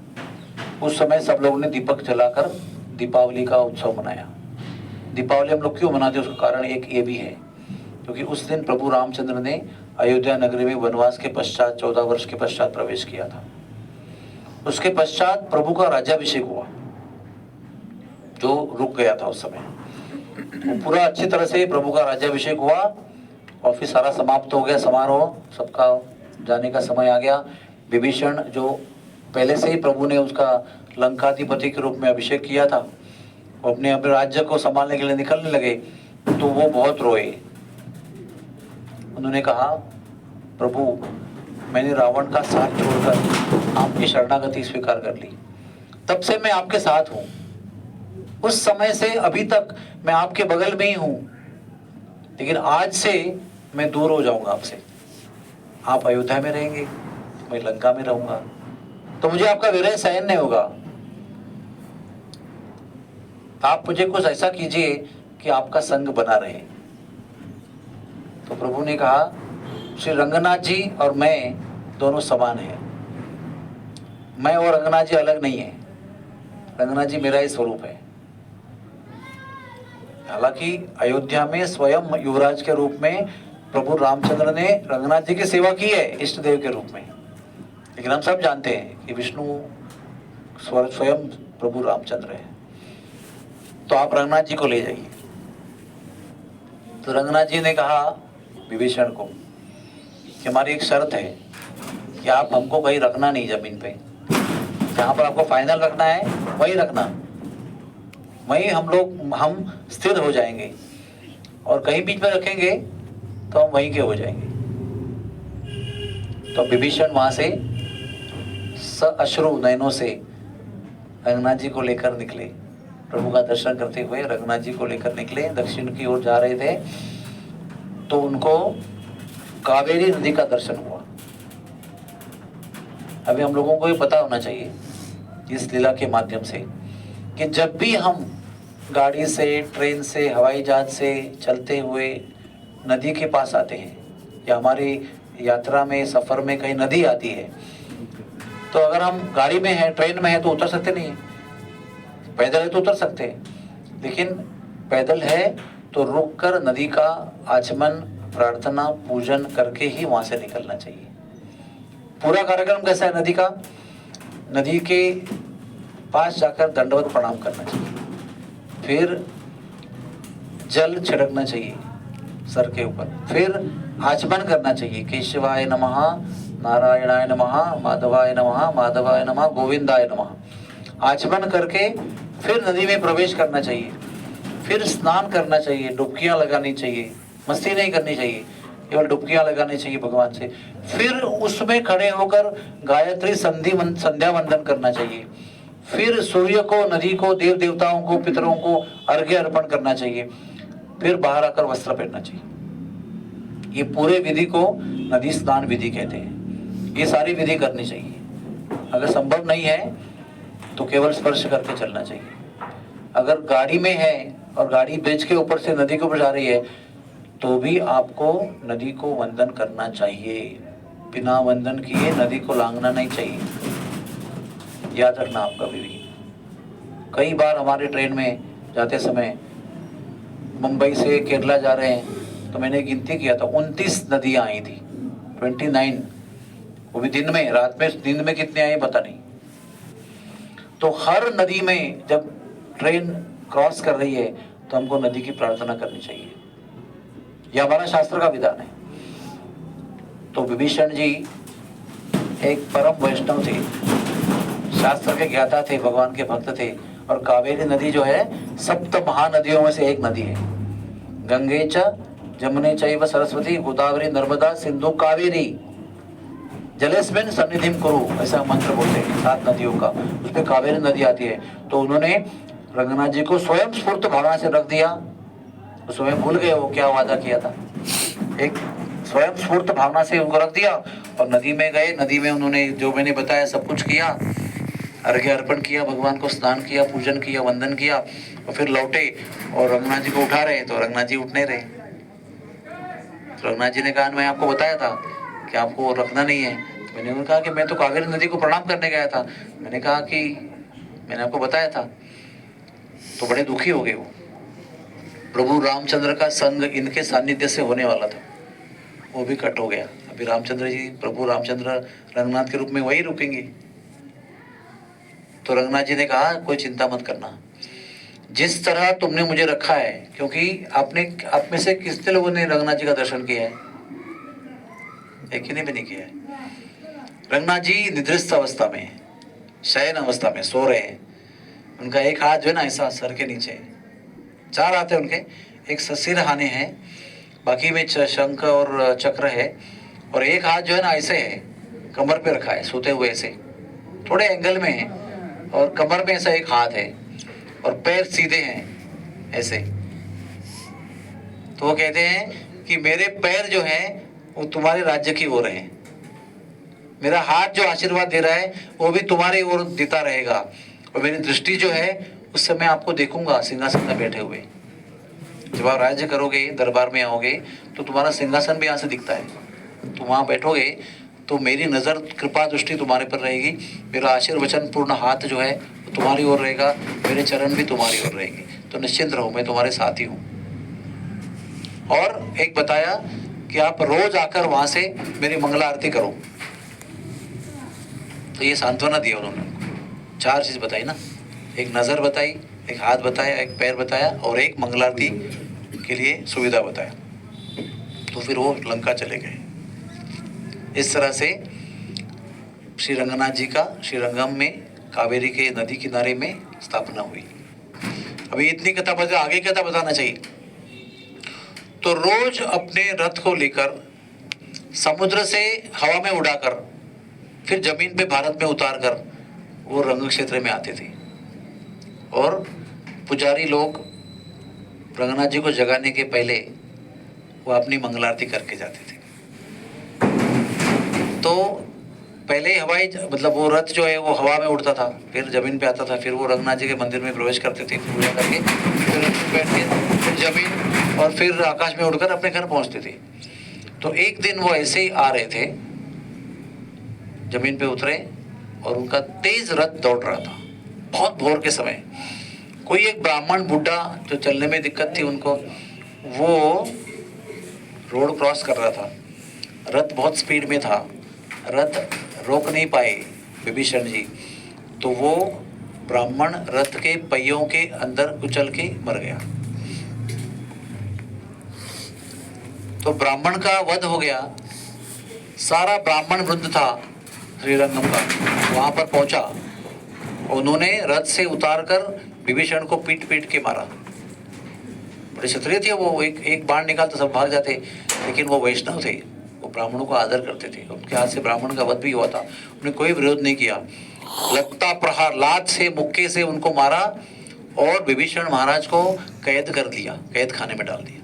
Speaker 1: उस समय सब लोगों ने दीपक जलाकर दीपावली का उत्सव मनाया। दीपावली हम लोग क्यों मनाते हैं, उसका कारण एक ये भी है, क्योंकि उस दिन प्रभु रामचंद्र ने अयोध्या नगरी में वनवास के पश्चात 14 वर्ष के पश्चात प्रवेश किया था। उसके पश्चात प्रभु का राज्याभिषेक हुआ, जो रुक गया था उस समय। वो पूरा अच्छी तरह से प्रभु का राज्याभिषेक हुआ और फिर सारा समाप्त हो गया समारोह, सबका जाने का समय आ गया। विभीषण जो पहले से ही प्रभु ने उसका लंकाधिपति के रूप में अभिषेक किया था, वो अपने राज्य को संभालने के लिए निकलने लगे, तो वो बहुत रोए। उन्होंने कहा, प्रभु मैंने रावण का साथ छोड़कर आपकी शरणागति स्वीकार कर ली, तब से मैं आपके साथ हूँ। उस समय से अभी तक मैं आपके बगल में ही हूँ, लेकिन आज से मैं दूर हो जाऊंगा आपसे। आप अयोध्या में रहेंगे, मैं लंका में रहूंगा, तो मुझे आपका विरह सहन नहीं होगा। आप मुझे कुछ ऐसा कीजिए कि आपका संग बना रहे। तो प्रभु ने कहा, श्री रंगनाथ जी और मैं दोनों समान हैं। मैं और रंगनाथ जी अलग नहीं है। रंगनाथ जी मेरा ही स्वरूप है। हालांकि अयोध्या में स्वयं युवराज के रूप में प्रभु रामचंद्र ने रंगनाथ जी की सेवा की है इष्ट देव के रूप में, लेकिन हम सब जानते हैं कि विष्णु स्वयं प्रभु रामचंद्र है। तो आप रंगनाथ जी को ले जाइए। तो रंगनाथ जी ने कहा विभीषण को कि हमारी एक शर्त है कि आप हमको कहीं रखना नहीं, जमीन पे जहाँ पर आपको फाइनल रखना है वही रखना, वहीं हम स्थिर हो जाएंगे, और कहीं बीच में रखेंगे तो हम वहीं के हो जाएंगे। तो विभीषण वहां से अश्रु नयनों से रंगनाथ जी को लेकर निकले। प्रभु का दर्शन करते हुए रंगनाथ जी को लेकर निकले, दक्षिण की ओर जा रहे थे, तो उनको कावेरी नदी का दर्शन हुआ। अभी हम लोगों को ये पता होना चाहिए इस लीला के माध्यम से कि जब भी हम गाड़ी से, ट्रेन से, हवाई जहाज से चलते हुए नदी के पास आते हैं, या हमारी यात्रा में, सफर में कहीं नदी आती है, तो अगर हम गाड़ी में हैं, ट्रेन में हैं, तो उतर सकते नहीं है। पैदल है तो उतर सकते हैं, लेकिन पैदल है तो रुक कर नदी का आचमन, प्रार्थना, पूजन करके ही वहां से निकलना चाहिए। पूरा कार्यक्रम कैसा है नदी का? नदी के पास जाकर दंडवत प्रणाम करना चाहिए, फिर जल छिड़कना चाहिए सर के ऊपर, फिर आचमन करना चाहिए, केशवाय नमः, नारायणाय नमः, माधवाय नमः, माधवाय नमः, गोविंदाय नमः। आचमन करके फिर नदी में प्रवेश करना चाहिए, फिर स्नान करना चाहिए, डुबकियां लगानी चाहिए, मस्ती नहीं करनी चाहिए, केवल डुबकियां लगानी चाहिए भगवान से। फिर उसमें खड़े होकर गायत्री संध्या वंदन करना चाहिए, फिर सूर्य को, नदी को, देव देवताओं को, पितरों को अर्घ्य अर्पण करना चाहिए, फिर बाहर आकर वस्त्र पहनना चाहिए। ये पूरे विधि को नदी स्नान विधि कहते हैं। ये सारी विधि करनी चाहिए। अगर संभव नहीं है तो केवल स्पर्श करके चलना चाहिए। अगर गाड़ी में है और गाड़ी ब्रिज के ऊपर से नदी के ऊपर जा रही है, तो भी आपको नदी को वंदन करना चाहिए। बिना वंदन किए नदी को लांघना नहीं चाहिए, याद रखना आपका भी। कई बार हमारे ट्रेन में जाते समय मुंबई से केरला जा रहे हैं, तो मैंने गिनती किया था 29 नदियां आई थी, 29, वो भी दिन में। रात में, दिन में कितने आई पता नहीं। तो हर नदी में जब ट्रेन क्रॉस कर रही है तो हमको नदी की प्रार्थना करनी चाहिए। यह हमारा शास्त्र का विधान है। तो विभीषण जी एक परम वैष्णव थे, शास्त्र के ज्ञाता थे, भगवान के भक्त थे। और कावेरी नदी जो है सप्त महानदियों में से एक नदी है। गंगे च जमुने चैव सरस्वती गोदावरी नर्मदा सिंधु कावेरी जलेस्मिन् सन्निधिं कुरु, ऐसा मंत्र बोलते हैं 7 नदियों का, उसमें कावेरी नदी आती है। तो उन्होंने रंगनाथ जी को स्वयं स्फूर्त भावना से रख दिया, तो स्वयं भूल गए वो क्या वादा किया था। एक स्वयं स्फूर्त भावना से उनको रख दिया और नदी में गए। नदी में उन्होंने जो मैंने बताया सब कुछ किया, अर्घ्य अर्पण किया, भगवान को स्नान किया, पूजन किया, वंदन किया और फिर लौटे। और रंगनाथ जी को उठा रहे तो रंगनाथ जी उठ नहीं रहे। तो रंगनाथ जी ने कहा मैं आपको बताया था कि आपको रखना नहीं है। तो मैंने उन्हें कहा कि मैं तो कावेरी नदी को प्रणाम करने गया था। मैंने कहा कि मैंने आपको बताया था। तो बड़े दुखी हो गए वो। प्रभु रामचंद्र का संग इनके सानिध्य से होने वाला था, वो भी कट हो गया। अभी रामचंद्र जी, प्रभु रामचंद्र रंगनाथ के रूप में वही रुकेंगे। तो रंगनाथ जी ने कहा कोई चिंता मत करना, जिस तरह तुमने मुझे रखा है, क्योंकि आप में से कितने लोगों ने रंगनाथ जी का दर्शन किया है? एक ही ने भी नहीं किया है। रंगनाथ जी निद्रिस्त अवस्था में, शयन अवस्था में सो रहे हैं। उनका एक हाथ जो है ना ऐसा सर के नीचे, 4 हाथ है उनके, एक सिरहाने हैं, बाकी में शंख और चक्र है, और एक हाथ जो है ना ऐसे है, कमर पे रखा है सोते हुए ऐसे, थोड़े एंगल में है, और कमर में ऐसा एक हाथ है और पैर सीधे हैं ऐसे। तो वो कहते हैं कि मेरे पैर जो हैं वो तुम्हारे राज्य की ओर हैं, मेरा हाथ जो आशीर्वाद दे रहा है वो भी तुम्हारी ओर देता रहेगा, और मेरी दृष्टि जो है उस समय आपको देखूंगा सिंहासन में बैठे हुए। जब आप राज्य करोगे, दरबार में आओगे, तो तुम्हारा सिंहासन भी यहाँ से दिखता है। तुम वहाँ बैठोगे तो मेरी नज़र, कृपा दृष्टि तुम्हारे पर रहेगी, मेरा आशीर्वचन पूर्ण हाथ जो है वो तुम्हारी ओर रहेगा, मेरे चरण भी तुम्हारी ओर रहेंगे। तो निश्चिंत रहो, मैं तुम्हारे साथी हूँ। और एक बताया कि आप रोज आकर वहाँ से मेरी मंगला आरती करो। तो ये सांत्वना दिया उन्होंने। 4 चीज़ बताई ना, एक नज़र बताई, एक हाथ बताया, एक पैर बताया, और एक मंगलारती के लिए सुविधा बताया। तो फिर वो लंका चले गए। इस तरह से श्री रंगनाथ जी का श्रीरंगम में कावेरी के नदी किनारे में स्थापना हुई। अभी इतनी कथा बता, आगे कथा बताना चाहिए। तो रोज अपने रथ को लेकर समुद्र से हवा में उड़ाकर फिर जमीन पे भारत में उतारकर वो रंग क्षेत्र में आते थे, और पुजारी लोग रंगनाथ जी को जगाने के पहले वो अपनी मंगलारती करके जाते थे। तो पहले हवाई मतलब वो रथ जो है वो हवा में उड़ता था, फिर जमीन पे आता था, फिर वो रंगनाथ जी के मंदिर में प्रवेश करते थे, पूजा करके फिर रथ में बैठ के फिर जमीन और फिर आकाश में उड़कर अपने घर पहुंचते थे। तो एक दिन वो ऐसे ही आ रहे थे, जमीन पे उतरे और उनका तेज रथ दौड़ रहा था। बहुत भोर के समय कोई एक ब्राह्मण बूढ़ा जो चलने में दिक्कत थी उनको, वो रोड क्रॉस कर रहा था। रथ बहुत स्पीड में था, रथ रोक नहीं पाए विभीषण जी, तो वो ब्राह्मण रथ के पहियों के अंदर कुचल के मर गया। तो ब्राह्मण का वध हो गया। सारा ब्राह्मण वृंद था श्रीरंगम का, वहां पर पहुंचा। उन्होंने रथ से उतारकर विभीषण को पीट पीट के मारा। बड़े क्षत्रिय थे वो, एक बाण निकालते सब भाग जाते, लेकिन वो वैष्णव थे, वो ब्राह्मणों को आदर करते थे। उनके हाथ से ब्राह्मण का वध भी हुआ था, उन्होंने कोई विरोध नहीं किया। लगता प्रहार, लात से, मुक्के से उनको मारा और विभीषण महाराज को कैद कर दिया, कैद खाने में डाल दिया।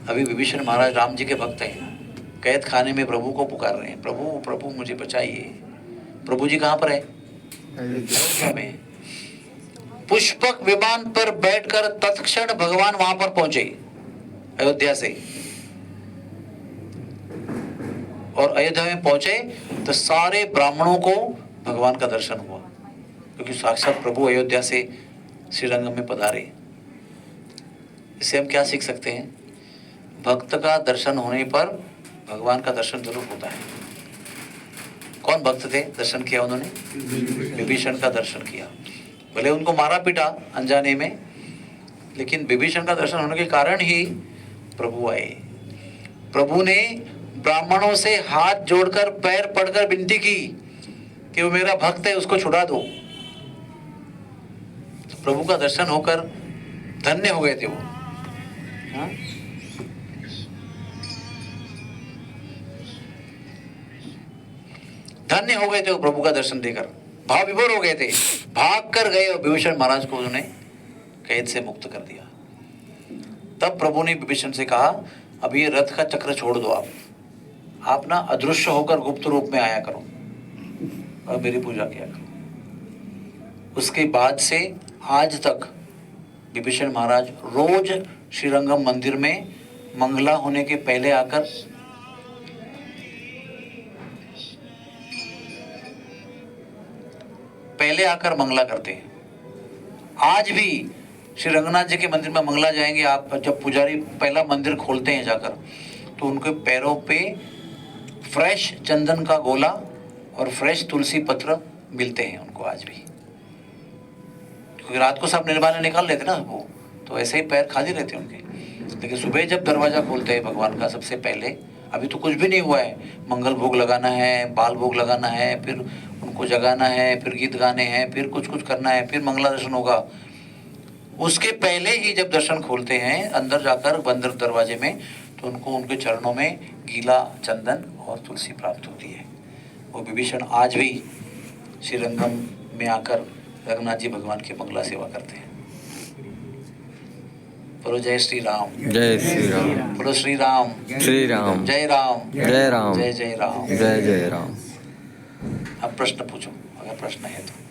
Speaker 1: अभी विभीषण महाराज राम जी के भक्त हैं, कैद खाने में प्रभु को पुकार रहे हैं, प्रभु प्रभु मुझे बचाइए। प्रभु जी कहाँ पर है? अयोध्या में। पुष्पक विमान पर बैठकर तत्क्षण भगवान वहां पर पहुंचे अयोध्या से, और अयोध्या में पहुंचे तो सारे ब्राह्मणों को भगवान का दर्शन हुआ, क्योंकि साक्षात प्रभु अयोध्या से श्रीरंगम में पधारे। इससे हम क्या सीख सकते हैं? भक्त का दर्शन होने पर भगवान का दर्शन जरूर होता है। कौन भक्त थे? दर्शन किया उन्होंने, विभीषण का दर्शन किया। भले उनको मारा पीटा अनजाने में, लेकिन विभीषण का दर्शन होने के कारण ही प्रभु आए। प्रभु ने ब्राह्मणों से हाथ जोड़कर पैर पड़कर विनती की कि वो मेरा भक्त है, उसको छुड़ा दो। तो प्रभु का दर्शन होकर धन्य हो गए थे वो। हाँ? धन्य हो गए थे वो प्रभु का दर्शन देकर, भाव विभोर हो गए थे, भाग कर गए और विभीषण महाराज को उन्होंने कैद से मुक्त कर दिया। तब प्रभु ने विभीषण से कहा, अब ये रथ का चक्र छोड़ दो, आप ना अदृश्य होकर गुप्त रूप में आया करो और मेरी पूजा किया करो। उसके बाद से आज तक विभीषण महाराज रोज श्रीरंगम मंदिर में मंगला होने के पहले आकर मंगला करते हैं। आज भी श्री रंगनाथ जी के मंदिर में मंगला जाएंगे आप, जब पुजारी पहला मंदिर खोलते हैं जाकर, तो उनके पैरों पे फ्रेश चंदन का गोला और फ्रेश तुलसी पत्र मिलते हैं उनको आज भी, क्योंकि रात को सब निर्माल्य निकाल लेते ना वो, तो ऐसे ही पैर खाली रहते हैं उनके। लेकिन सुबह जब दरवाजा खोलते हैं भगवान का सबसे पहले, अभी तो कुछ भी नहीं हुआ है, मंगल भोग लगाना है, बाल भोग लगाना है, फिर उनको जगाना है, फिर गीत गाने हैं, फिर कुछ कुछ करना है, फिर मंगला दर्शन होगा। उसके पहले ही जब दर्शन खोलते हैं अंदर जाकर बंद दरवाजे में, तो उनको उनके चरणों में गीला चंदन और तुलसी प्राप्त होती है। वो विभीषण आज भी श्रीरंगम में आकर रघुनाथ जी भगवान की मंगला सेवा करते हैं। बोलो जय श्री राम,
Speaker 4: जय श्री राम,
Speaker 1: बोलो श्री राम,
Speaker 4: श्री राम,
Speaker 1: जय राम,
Speaker 4: जय राम,
Speaker 1: जय जय राम,
Speaker 4: जय जय राम।
Speaker 1: अब प्रश्न पूछो अगर प्रश्न है तो।